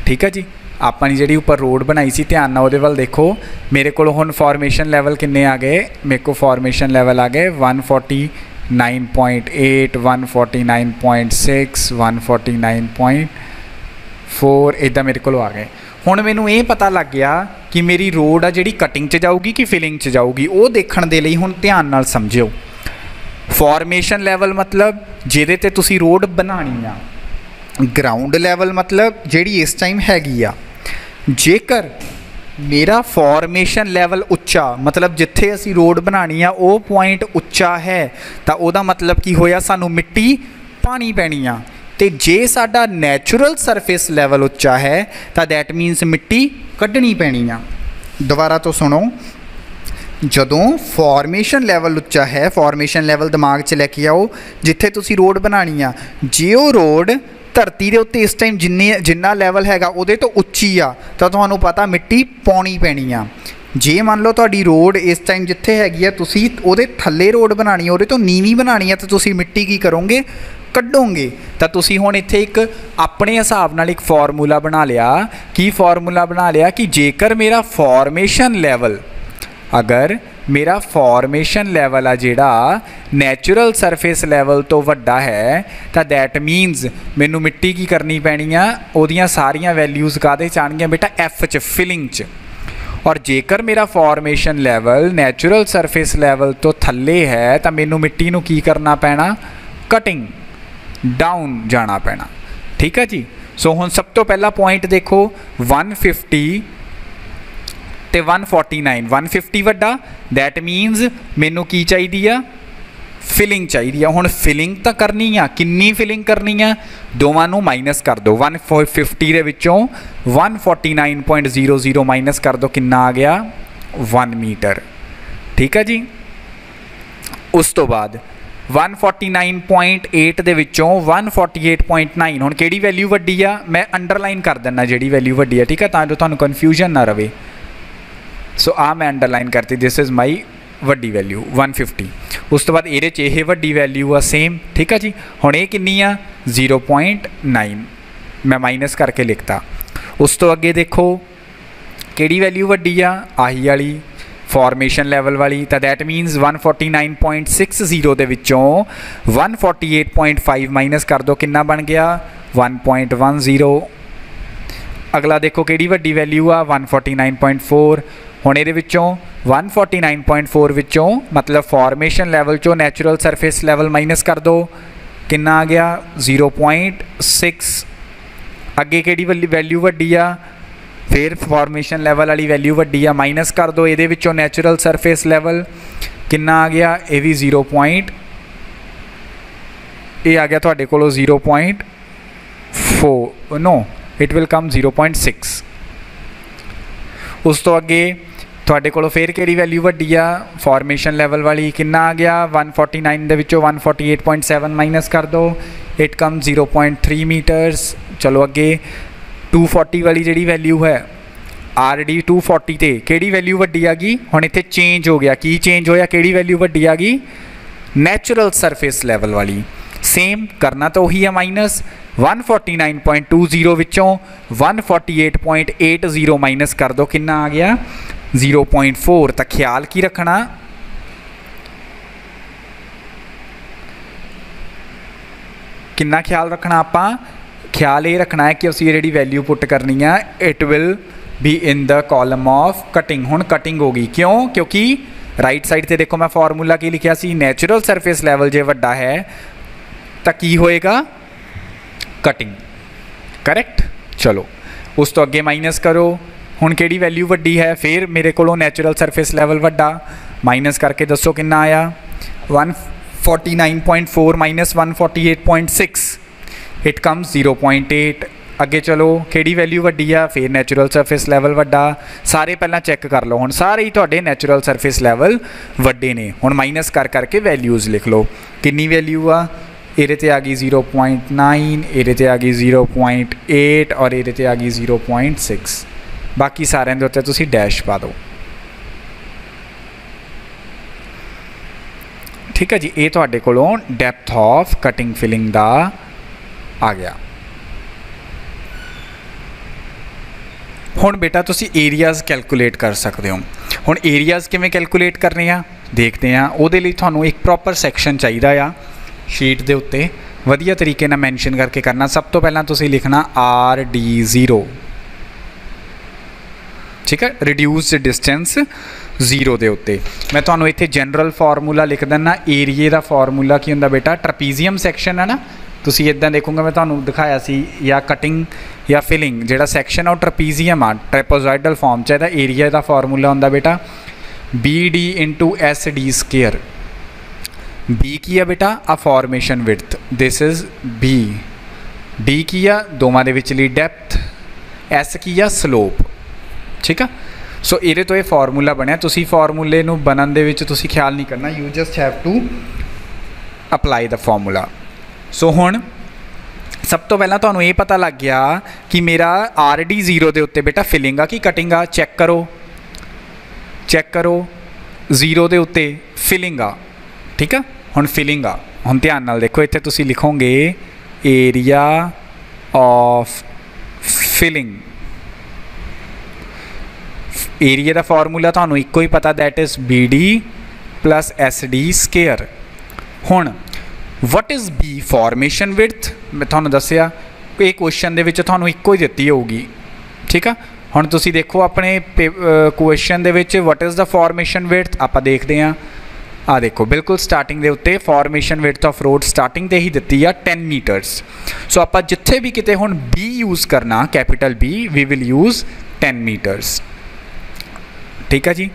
ठीक है जी आपने जी उपर रोड बनाई सी ध्यान ना वो वाल देखो मेरे को हुण फॉर्मेशन लैवल किन्ने आ गए मेरे को फॉर्मेशन लैवल आ गए 149.8 149.6 149.4 इदा मेरे को आ गए हुण मैनू ये पता लग गया कि मेरी रोड आ जी कटिंग च जाऊगी कि फिलिंग च जाऊगी वो देखण दे लई हुण ध्यान नाल समझिओ फॉर्मेशन लैवल मतलब जिहदे ते तुसीं रोड बनानी आ ग्राउंड लैवल मतलब जिहड़ी इस टाइम हैगी आ जेकर मेरा फॉर्मेशन लैवल उच्चा मतलब जिथे असी रोड बनानी आ वो पॉइंट उच्चा है तो वह मतलब की होया सानू मिट्टी पानी पैनी आ ते जे साडा नैचुरल सरफेस लैवल उच्चा है तो दैट मीनस मिट्टी कढ़नी पैनी आ दोबारा तो सुनो जदों फॉर्मेशन लैवल उच्चा है फॉर्मेशन लैवल दिमाग च लैके आओ जिथे तुसी रोड बनानी आ जे वो रोड धरती के उत्ते इस टाइम जिन्ना लैवल हैगा उहदे तो उच्ची आ तो तुहानूं पता मिट्टी पाउणी पैनी आ जे मान लो तुहाडी रोड इस टाइम जिथे हैगी आ तुसी उहदे थल्ले रोड बनानी है उहदे तो नीवी बनानी है तो तुसी मिट्टी की करोगे कड्डोगे तो तुसी हुण इत्थे एक अपने हिसाब नाल एक फॉर्मूला बना लिया की फॉर्मूला बना लिया कि जेकर मेरा फॉर्मेशन लैवल अगर मेरा फॉर्मेशन लैवल आ जिहड़ा नैचुरल सरफेस लैवल तो वड्डा है तो दैट मीनस मैनू मिट्टी की करनी पैनी आ ओदियां सारियां वैल्यूज़ काहदे च आउणगीआं बेटा एफ च फिलिंग च और जेकर मेरा formation level natural surface level तो थल्ले है तो मैनू मिट्टी नू की करना पैना कटिंग डाउन जाना पैना ठीक है जी सो हुण सब तो पहला पॉइंट देखो 150 ते 149 150 वड्डा दैट मीनस मैनू की चाहिए आ फिलिंग चाहिए हुण फिलिंग तो करनी आ किन्नी फिलिंग करनी आ दोवां नू माइनस कर दो 150 दे विचों 149.00 माइनस कर दो किन्ना आ गया 1 मीटर ठीक है जी उस तो बाद 149.8 दे विचों 148.9 हुण किहड़ी वैल्यू वड्डी आ मैं अंडरलाइन कर दिना जिहड़ी वैल्यू वड्डी आ ठीक है तां जो तुहानूं कन्फ्यूजन ना रहे सो आ मैं अंडरलाइन करती दिस इज़ माई वड्डी वैल्यू 150 उस तो बाद ये वड्डी वैल्यू आ सेम ठीक है जी हुण ये किन्नी आ 0.9 मैं माइनस करके लिखता उस तो अगे देखो किहड़ी वैल्यू वड्डी आ आही वाली फॉर्मेशन लैवल वाली तो दैट मीनस 149.60 दे विचों 148.5 माइनस कर दो किन्ना बन गया 1.10 अगला देखो किहड़ी वड्डी वैल्यू आ 149.4 हुण इहदे विचों 149.4 विचों मतलब फॉर्मेशन लैवल चो नैचुरल सरफेस लैवल माइनस कर दो किन्ना आ गया 0.6 अगे किहड़ी वैल्यू वड्डी आ फिर फॉर्मेशन लैवल वाली वैल्यू वड्डी आ माइनस कर दो इहदे विचों नैचुरल सरफेस लैवल किन्ना आ गया ये भी 0. ये आ गया तुहाडे कोलों 0.4 नो इट विल कम 0.6 उस तो अगे तुहाडे कोलों फिर किहड़ी वैल्यू वड्डी आ फॉर्मेशन लैवल वाली किन्ना आ गया 149 दे विचों 148.7 माइनस कर दो इट कम 0.3 मीटर्स चलो अगे 240 वाली जिहड़ी वैल्यू है RD 240 ते किहड़ी वैल्यू वड्डी आ गई हुण इत्थे चेंज हो गया की चेंज होया किहड़ी वैल्यू वड्डी आ गई नैचुरल सरफेस लैवल वाली सेम करना तो वही है माइनस 149.20 विचों 148.80 माइनस कर दो किन्ना आ गया 0.4 तो ख्याल की रखना किन्ना ख्याल रखना आपां ख्याल ये रखना है कि उसी जी वैल्यू पुट करनी है it will be in the column of cutting हुण कटिंग होगी क्यों क्योंकि राइट साइड से देखो मैं फॉर्मूला की लिखा सी नैचुरल सरफेस लैवल जे वड्डा है तो की होएगा कटिंग करेक्ट। चलो उस तो अगे माइनस करो हुण किहड़ी वैल्यू वड्डी है फिर मेरे को नैचुरल सरफेस लैवल वड्डा माइनस करके दसो कितना आया 149.4 माइनस 148.6 इट कम्स 0.8 अगे चलो किहड़ी वैल्यू वड्डी आ फिर नैचुरल सरफेस लैवल वड्डा सारे पहला चैक कर लो हुण सारे ही तुहाडे नैचुरल सरफेस लैवल वड्डे ने हुण माइनस कर करके वैल्यूज़ लिख लो कितनी वैल्यू आ ਇਹਦੇ ਤੇ आ गई 0.9 ਇਹਦੇ ਤੇ आ गई 0.8 और ਇਹਦੇ ਤੇ आ गई 0.6 बाकी सारे ਦੇ ਉੱਤੇ ਤੁਸੀਂ डैश पा दो ठीक है जी। ये ਤੁਹਾਡੇ ਕੋਲੋਂ ਡੈਪਥ ऑफ कटिंग फिलिंग ਦਾ आ गया। ਹੁਣ बेटा ਤੁਸੀਂ एरियाज़ कैलकुलेट कर सकते हो। ਹੁਣ एरियाज़ किवें कैलकुलेट करने आ देखते हैं। ਉਹਦੇ ਲਈ ਤੁਹਾਨੂੰ एक प्रॉपर सैक्शन चाहिए आ शीट के उत्ते वधिया तरीके नाल मैंशन करके करना। सब तो पहला तुसीं लिखना RD0 ठीक है रिड्यूस्ड डिस्टेंस जीरो के उत्ते। मैं तुहानूं इत्थे जनरल फॉर्मूला लिख दिना एरिए का फॉर्मूला की हुंदा बेटा ट्रपीजियम सैक्शन है ना तुसीं इदां देखोगे मैं तुहानूं दिखाया सी या कटिंग या फिलिंग जिहड़ा सैक्शन आ ट्रपीजियम आ ट्रैपोजॉइडल फॉर्म च इहदा एरिया का फॉर्मूला हुंदा बेटा BD × SD²। बी की है बेटा आ formation width this is B D की आ दोवां दे विचली डैप्थ एस की आ स्लोप ठीक है। सो ये तो ये फॉर्मूला बनया तुसी फॉर्मूले नूं बनन दे विच तुसी ख्याल नहीं करना you just have to apply the formula. So हुण सब तो पहला तुहानूं ये पता लग गया कि मेरा RD0 दे उत्ते बेटा फिलिंग आ कि कटिंग आ चैक करो 0 दे उत्ते फिलिंग आ ठीक है। हुण फिलिंग आ हुण ध्यान नाल देखो इत्थे तुसीं लिखोगे एरिया ऑफ फिलिंग एरिया का फॉर्मूला तुहानूं इक्को ही पता दैट इज़ BD + SD²। हुण what is B formation width मैं तुहानूं दस्सिया ये क्वेश्चन दे विच तुहानूं इक्को ही दित्ती होगी ठीक है। हुण तुसीं देखो अपने क्वेश्चन दे which what is the formation width आपां देखदे हां आ देखो बिल्कुल स्टार्टिंग के उत्ते formation width of road starting ते ही दित्ती आ 10 मीटर्स। सो आप जिथे भी किते हुण B यूज़ करना capital B we will use 10 metres ठीक है जी।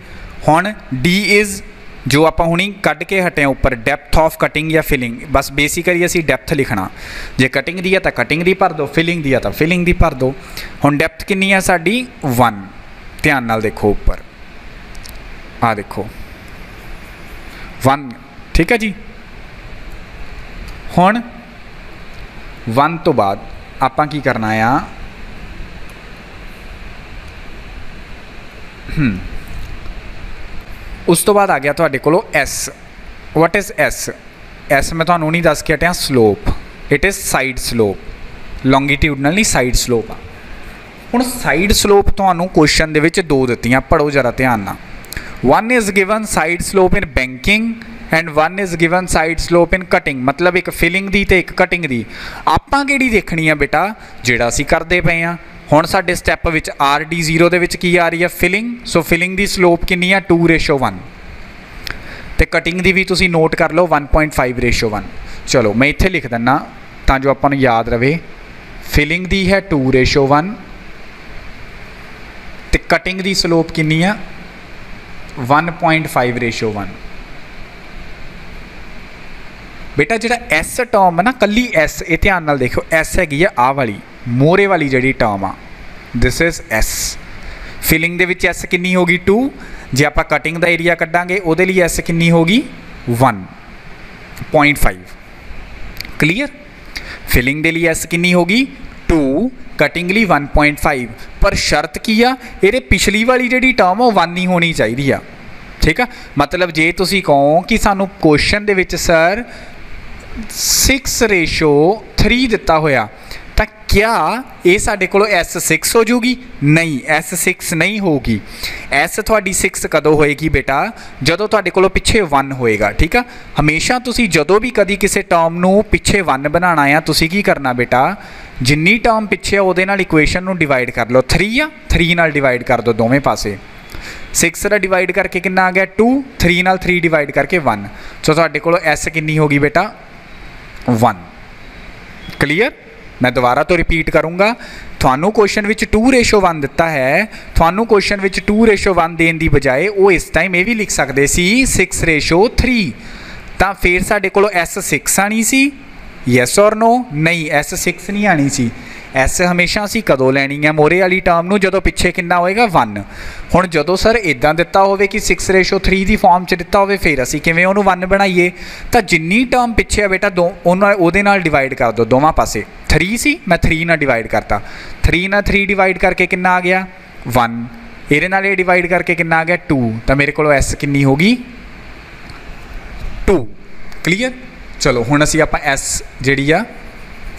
हुण D इज़ जो आप हुणी कढ़ के हटे उपर डैप्थ ऑफ कटिंग या फिलिंग बस बेसिकली असी डैप्थ लिखना जे कटिंग दी है तो कटिंग दी भर दो फिलिंग दी है तो फिलिंग दी भर दो। हुण डैप्थ कितनी है साडी 1 ध्यान नाल देखो उपर आ देखो 1 ठीक है जी। हुण 1 तो बाद आपां की करना आ उस तो बाद आ गया तुहाडे कोलों S। वट इज़ S मैं तुहानूं नहीं दस के हटिया slope it is side slope longitudinal नहीं साइड स्लोप आ। हुण साइड स्लोप तुहानूं क्वेश्चन दे विच 2 दित्तियां पढ़ो जरा ध्यान नाल। One is given side slope in banking and one is given side slope in cutting मतलब एक फिलिंग दी ते एक कटिंग दी। आपां किहड़ी देखनी है बेटा जिहड़ा असीं करदे पए आ। हुण साडे स्टैप विच RD0 दे विच की आ रही है फिलिंग सो फिलिंग दी स्लोप कितनी है 2:1 ते कटिंग दी भी तुसीं नोट कर लो 1.5:1। चलो मैं इत्थे लिख दिना तां जो आपां नूं याद रहे फिलिंग दी है 2:1 ते कटिंग दी स्लोप कितनी है 1.5:1। बेटा जिहड़ा S टर्म है ना कली S ये ध्यान नाल देखो S हैगी है आ वाली मोहरे वाली जिहड़ी टर्म आ दिस इज़ S। फिलिंग दे विच S कितनी होगी 2 जे आपां कटिंग दा एरिया कड्डांगे उहदे लई S कितनी होगी 1.5 क्लीयर। फिलिंग दे लई S कितनी होगी 2 कटिंग लई 1.5 पर शर्त की आ ये पिछली वाली जिहड़ी टर्म आ 1 ही होनी चाहिए आ ठीक है। मतलब जे तुसीं कहो कि सानू क्वेश्चन दे विच सर 6:3 दिता होया तो क्या ये साडे कोलों S6 हो जूगी नहीं S6 नहीं होगी। S तुहाडी 6 कदों होएगी बेटा जदों तुहाडे कोलों पिछे 1 होएगा ठीक है। हमेशा तुसीं जदों भी कदी किसी टर्म नूं पिछे 1 बनाना आ तुसीं की करना बेटा जिन्नी टर्म पिछे उहदे नाल इक्वेशन नूं डिवाइड कर लो 3 आ 3 नाल डिवाइड कर दो दोवें पासे 6 ਦਾ डिवाइड करके कितना आ गया 2, 3 नाल 3 डिवाइड करके 1। सो तुहाडे कोल एस कितनी होगी बेटा 1। क्लीयर? मैं दोबारा तो रिपीट करूँगा, थानू क्वेश्चन विच 2:1 दिता है, थानू क्वेश्चन विच 2:1 देने की बजाय वो इस टाइम ये भी लिख सकते सी 6:3, तो फिर साडे कोल S6 आनी सी, यस और नो? नहीं, S6 नहीं आनी सी। एस हमेशा असी कदों लैनी है मोहरे वाली टर्म नूं जदों पिछे कितना होएगा 1। हुण जदों सर इदां दिता होवे कि 6:3 की फॉर्म च दिता होवे फिर असी किवें उहनूं 1 बनाईए? तो जिन्नी टर्म पिछे है बेटा उहदे नाल डिवाइड कर दो दोवां पासे। 3 सी, मैं 3 नाल डिवाइड करता, 3 नाल 3 डिवाइड करके कितना आ गया 1, इहदे नाल ये डिवाइड करके कितना आ गया 2, तो मेरे को एस कितनी होगी 2। क्लीयर? चलो हुण असी आपां एस जिहड़ी आ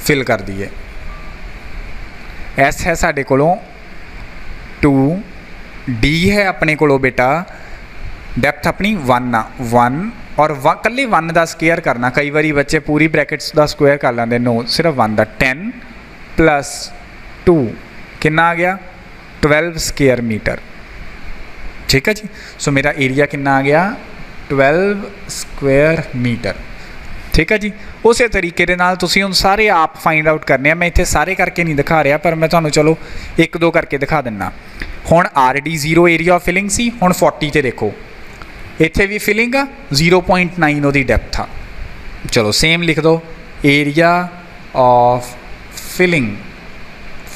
फिल कर दईए। एस है साढ़े कोलों 2, डी है अपने कोलों बेटा डेप्थ अपनी 1 आ, 1 और कल्ले 1 का स्क्वेयर करना। कई बार बच्चे पूरी ब्रैकेट्स का स्क्वेयर कर लेंगे, नो सिर्फ 1 का। 10 + 2 कितना आ गया 12 स्क्वेयर मीटर। ठीक है जी। सो मेरा एरिया कितना आ गया 12 स्क्वेयर मीटर। ठीक है जी। उस तरीके दे नाल तुसीं हुण सारे आप फाइंड आउट करने। मैं इत्थे सारे करके नहीं दिखा रहा, पर मैं तुहानूं चलो 1-2 करके दिखा दिना। हुण RD 0 एरिया ऑफ फिलिंग सी, हुण 40 ते देखो इत्थे भी फिलिंग आ 0.9 उहदी डेप्थ आ। चलो सेम लिख दो, एरिया ऑफ फिलिंग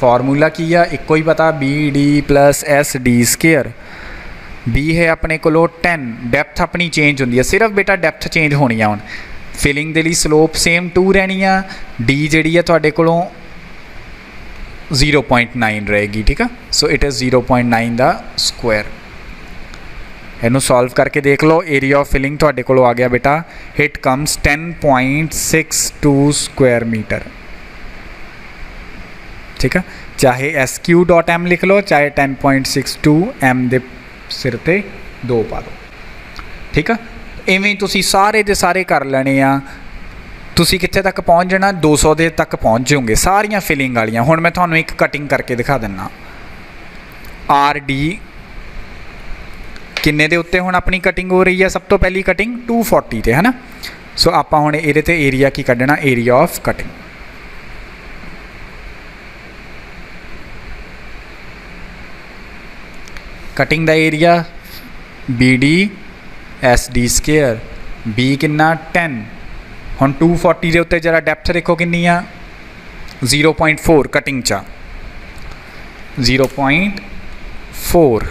फॉर्मूला की आ इक्को ही पता, BD + SD²। B है अपने कोलों 10, डेप्थ अपनी चेंज होंदी है, सिर्फ बेटा डेप्थ चेंज होनी है। हुण फिलिंग दे लई स्लोप सेम 2 रहनी आ, डी जिहड़ी है तुहाडे कोलों 0.9 रहेगी। ठीक है। सो इट इज़ 0.9 दा स्क्वायर। इनू सॉल्व करके देख लो, एरिया ऑफ फिलिंग तुहाडे कोलों आ गया बेटा, इट कम्स 10.62 स्क्वायर मीटर। ठीक है। चाहे SQ.m लिख लो, चाहे 10.62 M दे सिर ते 2 पा दो। ठीक है। इवें तुसी सारे दे सारे कर लेने आ, तुसी कित्थे तक पहुँच जाना 200 दे तक पहुँच जाओगे सारियां फिलिंग वालियां। हुण मैं तुहानूं एक कटिंग करके दिखा दिना। RD किन्ने दे उत्ते हुण अपनी कटिंग हो रही है, सब तो पहली कटिंग 240 ते है ना। सो आपां हुण इहदे ते एरिया की कढ़ना, एरिया ऑफ कटिंग। कटिंग दा एरिया BD SD², B किन्ना 10। हुण 240 के उत्ते जरा डेप्थ देखो किन्नी आ 0.4 कटिंग चा 0.4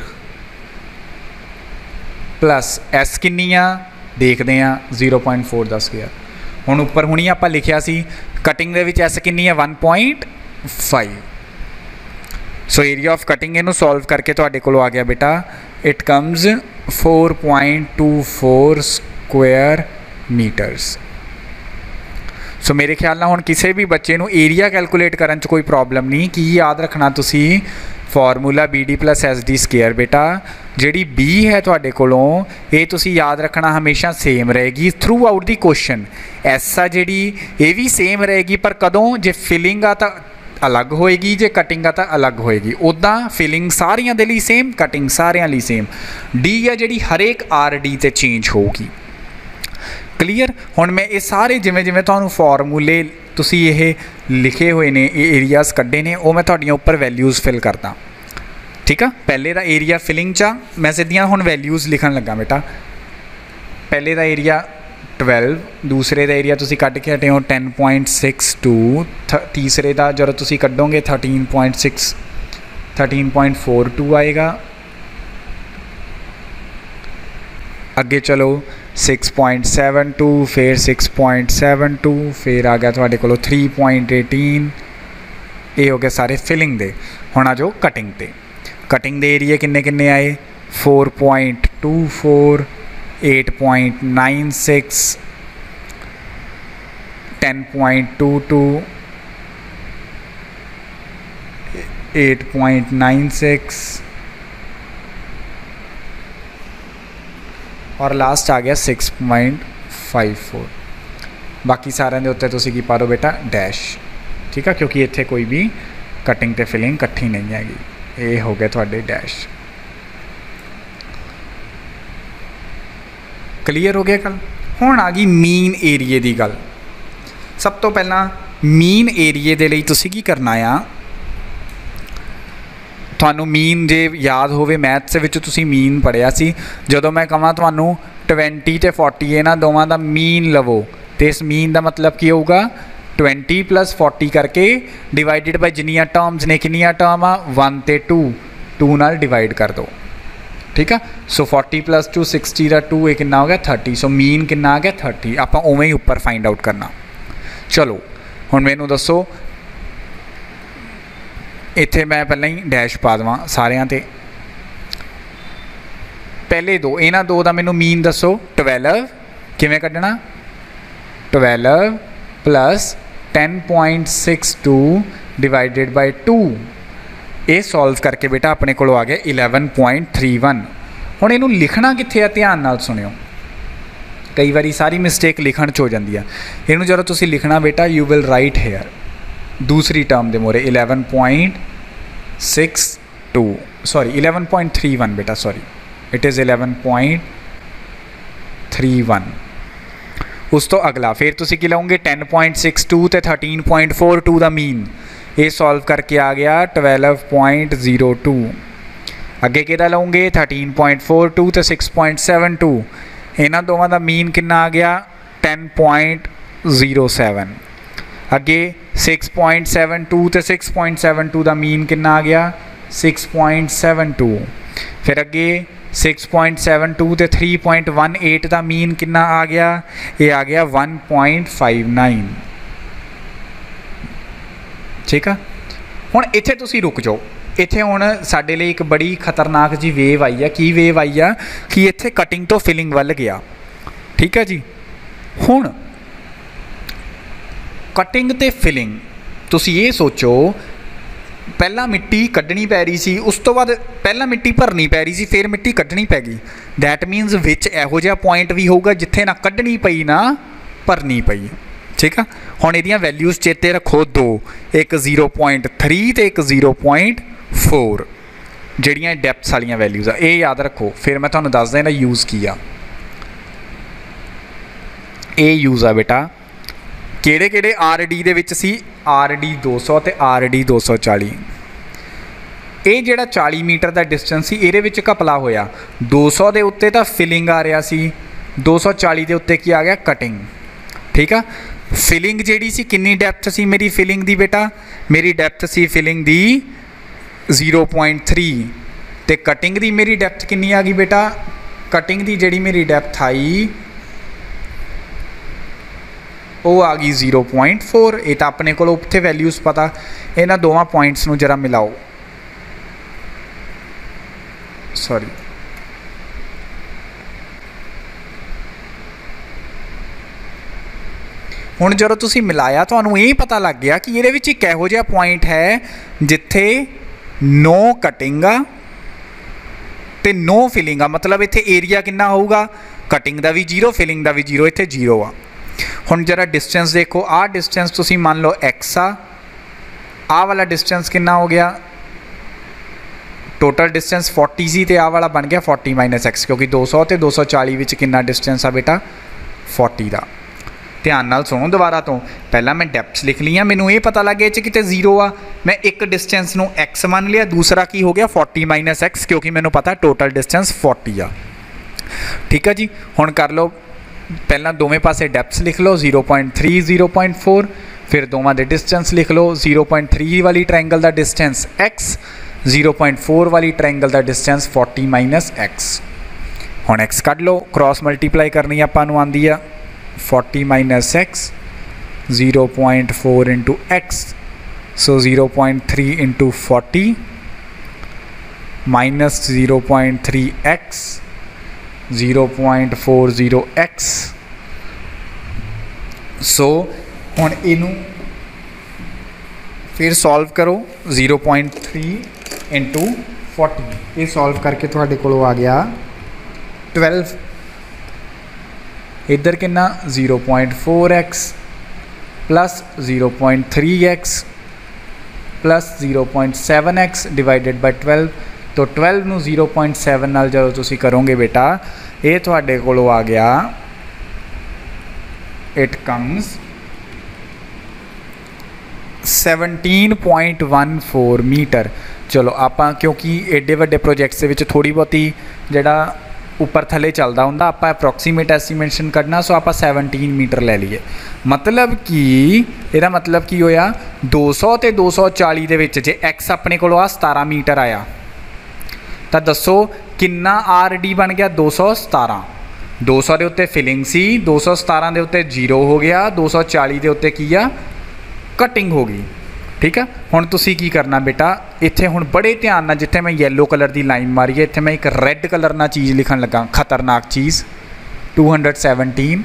प्लस S किन्नी आ देखते हैं 0.4 का स्क्वेयर। हुण उपर हुणी आपां लिखिया सी कटिंग दे विच S किन्नी है 1.5। सो एरिया ऑफ कटिंग इनू सॉल्व करके तुहाडे कोल आ गया बेटा, इट कम्स 4.24 स्क्वायर मीटर्स। सो मेरे ख्याल नाल हुण किसी भी बच्चे नूं एरिया कैलकुलेट करन च कोई प्रॉब्लम नहीं। कि याद रखना तुसी फॉर्मूला BD + SD² बेटा, जिहड़ी B है तुहाडे कोलों ये तुसी याद रखना हमेशा सेम रहेगी through out the question. S आ जिहड़ी ये भी सेम रहेगी, पर कदों जे फिलिंग आ तां अलग होएगी, जे कटिंग आ तां अलग होएगी। उदा फिलिंग सारियां दे लई सेम, कटिंग सारियां लई सेम। D है जिहड़ी हरेक RD ते चेंज होगी। क्लीयर? हुण मैं ये सारे जिवें जिवें तुहानूं फॉर्मूले तुसी ये लिखे हुए ने, एरियाज़ कड्ढे ने, वो मैं तुहाडियां उपर वैल्यूज़ फिल करदा। ठीक है। पहले दा एरिया फिलिंग चा मैं सीधियां हुण वैल्यूज़ लिखण लगा बेटा। पहले दा एरिया 12, दूसरे का एरिया तुसी कट के हटे हो 10.62, तीसरे का जो तुसी कड्डोगे 13.42 आएगा। अगे चलो 6.72, फिर 6.72, फिर आ गया थोड़े को 3.18। ये हो गए सारे फिलिंग दे। हुण आ जाओ कटिंग ते। कटिंग दे एरिया किन्ने किन्ने आए 4.24, 8.96, 10.22, 8.96 और लास्ट आ गया 6.54। बाकी सारे दे उत्ते तुसीं की पा दो बेटा डैश। ठीक है, क्योंकि इत्थे कोई भी कटिंग ते फिलिंग इकट्ठी नहीं हैगी। ये हो गए थोड़े डैश। क्लीयर हो गया गल। हुण आ गई मीन एरिए की गल। सब तो पहला मीन एरिए दे लई तुसीं की करना आ, तुहानूं मीन जे याद होवे मैथ्स विच तुसीं मीन पढ़िया सी, जदों मैं कहां तुहानूं 20 ते 40 इन्हां दोवां दा मीन लवो तो इस मीन का मतलब की होगा 20 + 40 करके डिवाइडेड बाय जिन्नियां टर्म्स ने, किन्नियां टर्म आ 1 ते 2 नाल डिवाइड कर दो, ठीक है। सो 40 + 2 60 का 2 ये कितना हो गया 30। सो मीन कितना आ गया 30। आप उवें ही उपर फाइंड आउट करना। चलो हुण मैनूं दसो, इत्थे मैं पहले ही डैश पा देवां सारियां ते। पहले दो, इन्हां दो दा मैनूं मीन दसो। 12 किवें कड्ढना, 12 + 10.62 डिवाइडेड बाय 2, ये सॉल्व करके बेटा अपने को आ गया 11.31। हुण इहनूं लिखना कित्थे आ, ध्यान नाल सुणिओ, कई बारी सारी मिसटेक लिखण च हो जाती है। इहनूं जदों तुसीं लिखना बेटा, यू विल राइट हेयर दूसरी टर्म दे मोरे 11.62 सॉरी 11.31 बेटा, सॉरी इट इज़ 11.31। उस तो अगला फिर तुसीं की लाओगे 10.62 ते 13.42 का मीन, ये सॉल्व करके आ गया 12.02। अगे किहदा लाओगे 13.42 ते 6.72, इन्हां दोवां दा मीन कितना आ गया 10.07। अगे 6.72 ते 6.72 का मीन कितना आ गया 6.72। फिर अगे 6.72 ते 3.18 का मीन कितना आ गया, ये आ गया 1.59, ठीक है। हुण इत्थे तुसीं रुक जाओ, इत्थे हुण साडे लई एक बड़ी खतरनाक जी वेव आई है। की वेव आई है कि इत्थे कटिंग तो फिलिंग वल गया, ठीक है जी। हुण कटिंग ते फिलिंग तुसीं ये सोचो, पहला मिट्टी कड्ढनी पै रही सी, उस तो बाद पहला मिट्टी भरनी पै रही सी, फिर मिट्टी कड्ढनी पै गई। दैट मीनस विच इहो जिहा पॉइंट भी होगा जिथे ना कड्ढनी पई ना भरनी पई, ठीक है। हुण इहदियां वैल्यूज़ चेते रखो दो, एक 0.3 ते एक 0.4, जिहड़ियां डैप्थस वालियां वैल्यूज़ आ, ये याद रखो। फिर मैं तुहानूं दसदा इहदा यूज़ की आ। ये यूज़ आ बेटा किहड़े किहड़े RD दे विच सी, RD 200 ते RD 240। ये जिहड़ा 40 मीटर का डिस्टेंस सी, इहदे विच घपला होया। 200 के उत्ते तो फिलिंग आ रहा सी, 240 के उत्ते की आ गया कटिंग, ठीक है। फिलिंग जिहड़ी सी कितनी डैप्थ सी मेरी फिलिंग दी बेटा, मेरी डैप्थ सी फिलिंग दी 0.3 ते कटिंग दी मेरी डैप्थ कितनी आ गई बेटा, कटिंग दी जिहड़ी मेरी डैप्थ आई वो आ गई 0.4। ये तो अपने को उत्थे वैल्यूज़ पता, इन्हां दोवां पॉइंट्स नूं जरा मिलाओ, सॉरी हुण जदों तुसीं मिलाया तुहानूं ये पता लग गया कि इहदे विच एक इहो जिहा पॉइंट है जिथे नो कटिंग आ ते नो फिलिंग आ, मतलब इत्थे एरिया कितना होऊगा, कटिंग का भी 0 फिलिंग का भी 0, इत्थे 0 आ। हुण जरा डिस्टेंस देखो, आ डिस्टेंस तुसीं मान लो x आ वाला डिस्टेंस कितना हो गया, टोटल डिस्टेंस 40 सी ते आ वाला बन गया 40 - x, क्योंकि 200 ते 240 विच कितना डिस्टेंस आ बेटा 40 का। ध्यान नाल सुनो दोबारा तो, पहला मैं डेप्थ लिख लिया, मैनूं ये पता लग गया कि किते 0 आ, मैं एक डिस्टेंस नूं x मान लिया, दूसरा की हो गया 40 - x, क्योंकि मैनूं पता टोटल डिस्टेंस 40 आ, ठीक है जी। हुण कर लो, पहला दोवें पासे डेप्थ लिख लो 0.3 0.4, फिर दोवां दे डिस्टेंस लिख लो, 0.3 वाली ट्रायंगल का डिस्टेंस x, 0.4 वाली ट्रायंगल का डिस्टेंस 40 - x। हुण x कढ लो, क्रॉस मल्टीप्लाई करनी आपां नूं आंदी आ 40 - x, 0.4 × x, सो 0.3 × 40 माइनस 0.3x 0.40x। सो हुण इनू फिर सॉल्व करो 0.3 × 40, ये सॉल्व करके तुहाडे कोल आ गया 12। इधर कितना 0.4x plus 0.3x plus 0.7x divided by 12। तो 12 नूं 0.7 नाल जदों तुसीं करोगे बेटा ये तुहाडे कोलों आ गया इट कम्स 17.14 मीटर। चलो आपां क्योंकि एडे वड्डे प्रोजैक्ट्स दे विच थोड़ी बहुती जिहड़ा उपर थले चलदा हुंदा आपां अप्रोक्सीमेट एस्टीमेशन कढना, सो आपां 17 मीटर लै लईए। मतलब कि इहदा मतलब की होया 200 ते 240 दे विच जे एक्स अपने कोलों आ 17 मीटर आया तां दसो किन्ना आर डी बन गया 217। 200 के उत्ते फिलिंग सी, 217 के उत्ते 0 हो गया, 240 के उत्ते की आ कटिंग हो गई। ठीक है, हुण तुसी की करना बेटा, इत्थे हुण बड़े ध्यान नाल जिथे मैं येलो कलर की लाइन मारी है इत्थे मैं एक रैड कलर नाल चीज़ लिखण लगा, खतरनाक चीज़ 217।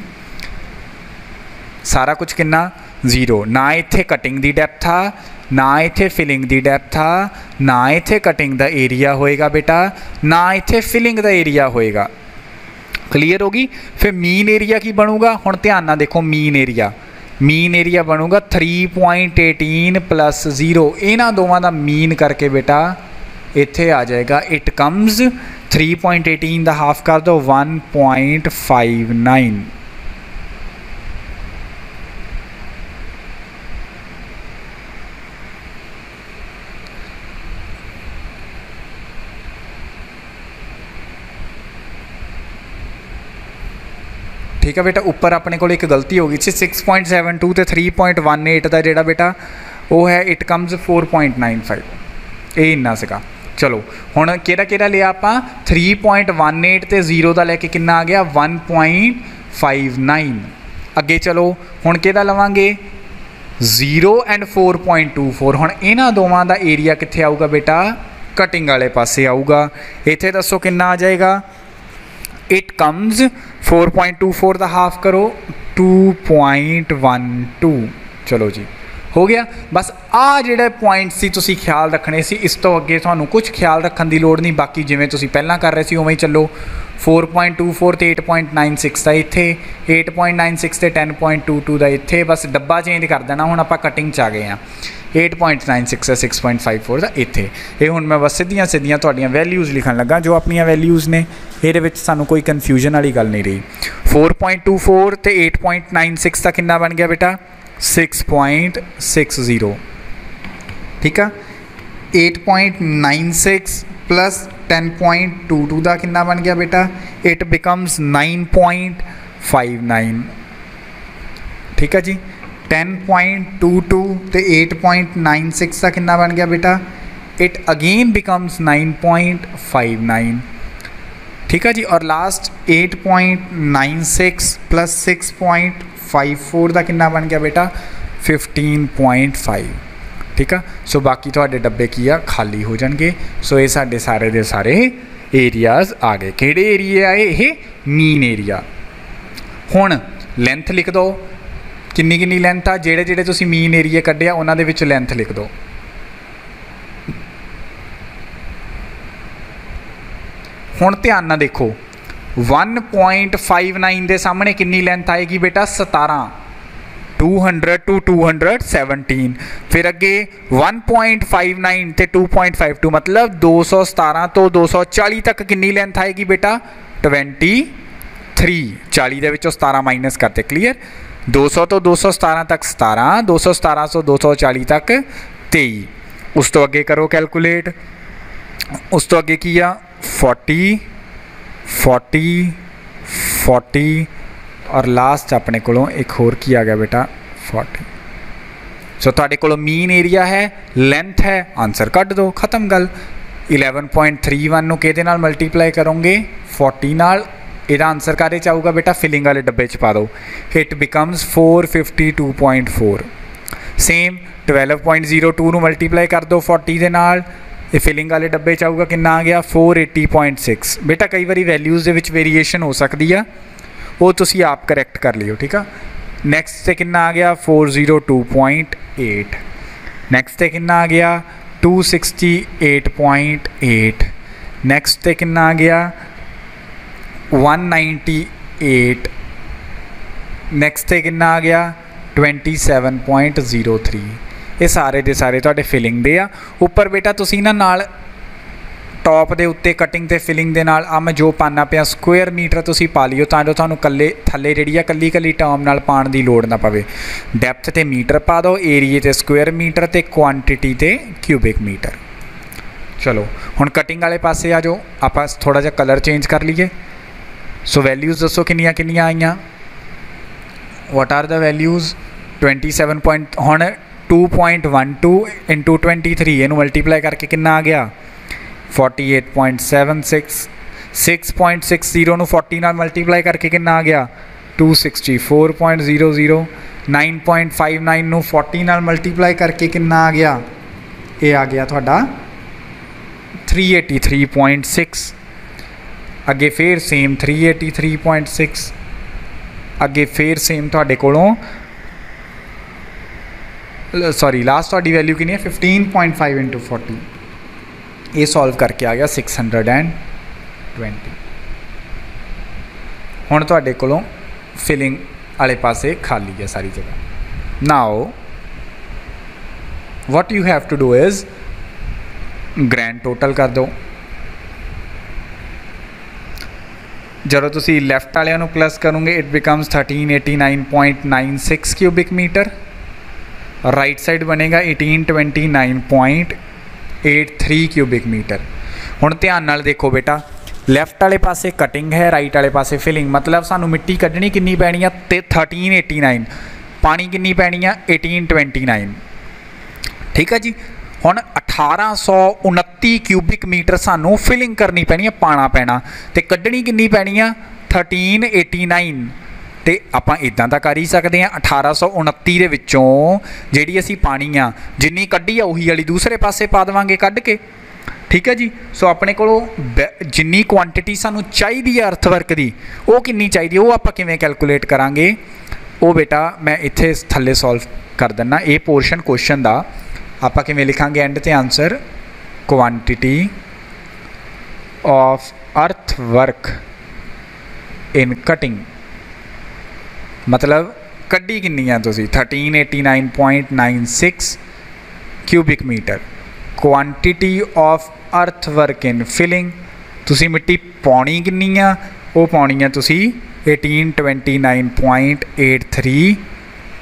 सारा कुछ किन्ना 0, ना इत्थे कटिंग की डेप्थ आ, ना इत्थे फिलिंग की डेप्थ आ, ना इत्थे कटिंग का एरिया होएगा बेटा, ना इत्थे फिलिंग का एरिया होएगा। क्लीयर होगी। फिर मीन एरिया की बनूगा, हुण ध्यान नाल देखो मीन एरिया बनूगा 3.18 प्लस 0, इन्हां दोवां दा मीन करके बेटा इत्थे आ जाएगा इट कम्स 3.18 दा हाफ कर दो 1.59। ठीक है बेटा, ऊपर अपने को एक गलती हो गई सी 6.72 तो 3.18 का जोड़ा बेटा वो है इट कम्स 4.95, ये इन्ना सगा। चलो हुण केड़ा लिया आप 3.18 तो 0 का लैके किन्ना आ गया 1.59। अगे चलो हुण केड़ा लवांगे 0 एंड 4.24। हुण इन्हां दोवां दा एरिया कित्थे आऊगा बेटा, कटिंग वाले पासे आऊगा। इत्थे दसो किन्ना आ जाएगा, इट कम्स 4.24 का हाफ करो 2.12। चलो जी हो गया। बस आ जिहड़े पॉइंट सी तुसी ख्याल रखने सी, इस तो अगे तुहानू कुछ ख्याल रखने की लोड़ नहीं, बाकी जिवें तुसी पहला कर रहे सी उवें ही चलो। 4.24 तो 8.96 का इत्थे, 8.96 तो 10.22 का इत्थे, बस डब्बा चेंज कर देना। हुण आपां कटिंग च आ गए हैं, 8.96 है 6.54 का इत्थे। ये हुण मैं बस सीधियां सीधियां तुहाडियां वैल्यूज़ लिखण लगा जो अपनियां वैल्यूज़ ने, ये विच सानू कोई कन्फ्यूजन वाली गल नहीं रही। 4.24 तो 8.96 का कितना बन गया बेटा 6.60। ठीक है, 8.96 प्लस 10.22 का कितना बन गया बेटा, इट बिकम्स 9.59। ठीक है जी, 10.22 तो 8.96 का कितना बन गया बेटा, इट अगेन बिकम्स 9.59। ठीक है जी, और लास्ट 8.96 प्लस 6.54 का कितना बन गया बेटा 15.5। ठीक है, सो बाकी थोड़े डब्बे की आ खाली हो जाएंगे। सो ये साढ़े सारे दे सारे एरियाज़ आ गए। किहड़े एरिए आए, ये मीन एरिया। हुण लेंथ लिख दो, किन्नी किन्नी लेंथ आ, जेड़े जेड़े तुसी मीन एरिए कढ़िया उन्हां दे विच लेंथ लिख दो। हुण ध्यान नाल देखो 1.59 के सामने कितनी लेंथ आएगी बेटा 17, 200 to 217। फिर अगे 1.59 ते 2.52 मतलब 217 तो 240 तक कितनी लेंथ आएगी बेटा 23। 40 दे विचों 17 माइनस करते, क्लीयर। 200 तो 217 तक 17, 217 तो 240 तक 23। उस तो अगे करो कैलकुलेट, उस तो अगे की आ 40 40 40 और लास्ट अपने को एक होर की आ गया बेटा 40। सो तुहाडे कोल मीन एरिया है, लेंथ है, आंसर कट दो, खत्म गल। 11.31 नूं किहदे नाल मल्टीप्लाई करोगे 40 नाल, इहदा आंसर काहदे च आऊगा बेटा फिलिंग वाले डब्बे च पा दो, इट बिकम्स 452.4। सेम 12.02 नूं मल्टीप्लाई कर दो 40 दे नाल, ये फिलिंग वाले डब्बे च आऊगा कितना आ गया 480.6। बेटा कई बार वैल्यूज़ दे विच वेरीएशन हो सकती है, वो तुसी आप करैक्ट कर लियो। ठीक है, नैक्सट से कितना आ गया 402.8, नैक्सट से कितना आ गया 268.8, नैक्सट से कितना आ गया 198, नैक्सट से कितना आ गया 27.03। ये सारे दे सारे तुहाडे फिलिंग दे आ। उपर बेटा तुसी इन्हां नाल टॉप के उत्ते कटिंग ते फिलिंग दे नाल आ मैं जो पाना पिया स्क्वेयर मीटर तुसीं पा लियो तां जो तुहानूं कल्ले थल्ले जिहड़ी आ कल्ली कल्ली टर्म नाल पाउण दी लोड़ ना पवे। डैप्थ ते मीटर पा दो, एरिए ते स्क्वेयर मीटर ते क्वांटिटी ते क्यूबिक मीटर। चलो हुण कटिंग वाले पासे आ जाओ, आपां थोड़ा जिहा कलर चेंज कर लीए। सो वैल्यूज़ दसो किन्नियां किन्नियां आईयां। What are the values 27 point हुण 2.12 इंटू 23 इनू मल्टीप्लाई करके कितना आ गया 48.76। 6.60 नू 40 नाल मल्टीप्लाई करके कितना आ गया 264.00। 9.59 नू 40 नाल मल्टीप्लाई करके कितना आ गया, ये आ गया तुहाडा 383.6। अगे फिर सेम 383.6, अगे फिर सेम तुहाडे कोलों सॉरी लास्ट तुहाडी वैल्यू कितनी है 15.5 इंटू 40। ये सॉल्व करके आ गया 620। हुण तुहाडे कोलों फिलिंग वाले पासे खाली है सारी जगह। Now what you have to do is grand total कर दो। जदों तुसी लैफ्ट वाले नूं प्लस करोगे it becomes 1389.96 cubic metre. Right side बनेगा 1829.83 क्यूबिक मीटर। हुण ध्यान नाल देखो बेटा, लैफ्ट वाले पासे कटिंग है, राइट वाले पासे फिलिंग, मतलब सानू मिट्टी कड्ढनी कितनी पैनी है ते 1389, पानी कितनी पैनी है 1829। ठीक है जी। हुण 1829 क्यूबिक मीटर सानू फिलिंग करनी पैनी है, पाना पैना, ते कड्ढनी कितनी पैनी है 1389। तो आपां इदां दा कर ही सकते हैं 1829 दे विच्चों जिहड़ी असीं पानी आ जिन्नी कड्ढी आ उही वाली दूसरे पासे पा देवांगे कड्ढ के। ठीक है जी। सो अपने कोलों जिन्नी क्वांटिटी सानू चाहिदी है अर्थवर्क दी वो कितनी चाहिदी, वो आपां किवें कैलकुलेट करांगे, वो बेटा मैं इत्थे थल्ले सॉल्व कर दिना। ये पोर्शन क्वेश्चन दा आपां किवें लिखांगे एंड ते answer quantity of earthwork in cutting, मतलब कड्डी कितनी है तुसी 1389.96 cubic metre. Quantity of earthwork in filling तुसी मिट्टी पाउणी कितनी है, वो पाउणी है तुसी 1829.83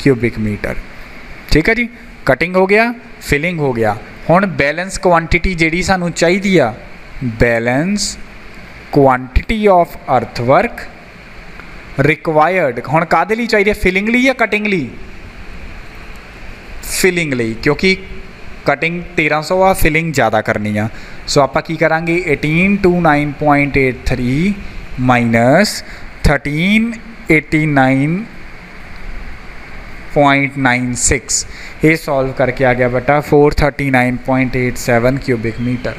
क्यूबिक मीटर। ठीक है जी। कटिंग हो गया, फिलिंग हो गया। हुण बैलेंस क्वांटिटी जिहड़ी सानू चाहिदी आ, balance quantity of earthwork required हुण काहदे लई चाहिए, फिलिंग लई या कटिंग लई? फिलिंग लई, क्योंकि कटिंग 1300 आ, फिलिंग ज़्यादा करनी आ। सो आपां की करांगे 1829.83 माइनस 1389.96, ये सॉल्व करके आ गया बेटा 439.87 cubic metre.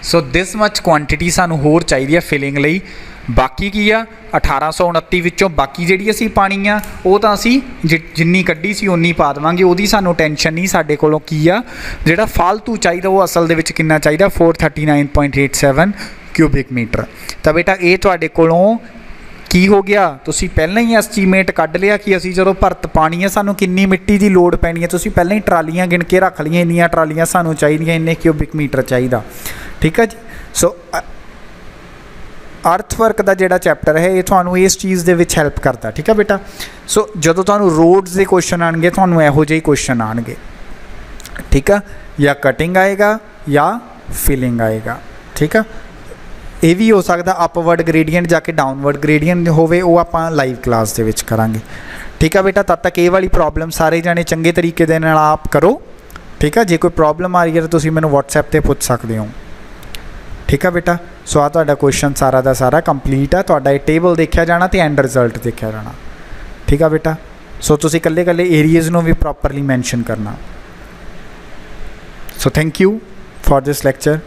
So this much quantity सानू होर चाहिए फिलिंग लई। बाकी की आ 1829 विचों बाकी जिहड़ी असीं पानी आ वो तां असीं जिन्नी कड्ढी सी उन्नी पा देवांगे, ओहदी सानू टेंशन नहीं। साडे कोलों की आ जिहड़ा फालतू चाहिदा वो असल दे विच किन्ना चाहिदा 439.87 क्यूबिक मीटर। तां बेटा ये तुहाडे कोलों की हो गया, तुसी पहले ही एस्टीमेट कढ लिया कि असी जो भरत पानी है सानू किन्नी मिट्टी की लोड़ पैनी है। तुसी पहले ही ट्रालियां गिन के रख लिया, इन्नियां ट्रालियां सानू चाहिए, इन्ने क्यूबिक मीटर चाहिए। ठीक है जी। सो अर्थवर्क का जिहड़ा चैप्टर है ये तुहानू इस चीज़ दे विच हैल्प करता। ठीक है बेटा। सो जदों तुहानू रोड्स के क्वेश्चन आएंगे तुहानू इहो जिहे क्वेश्चन आएंगे। ठीक है, या कटिंग आएगा या फिलिंग आएगा। ठीक है, ये भी हो सकता अपवर्ड ग्रेडियंट जाके डाउनवर्ड ग्रेडियंट होवे, वो आपां लाइव क्लास दे विच करांगे। ठीक है बेटा। तब तक ये वाली प्रॉब्लम सारे जाने चंगे तरीके दे नाल आप करो। ठीक है, जे कोई प्रॉब्लम आ रही है तो तुसी मैनूं WhatsApp ते पुछ सकते हो। ठीक है बेटा। सो आ तुहाडा क्वेश्चन सारा दा सारा कंप्लीट है। तुहाडा टेबल देखा जाना तो एंड रिजल्ट देखा जाना। ठीक है बेटा। सो तुसी कल्ले कल्ले एरिएज नूं भी प्रॉपरली मैंशन करना। So thank you for this lecture.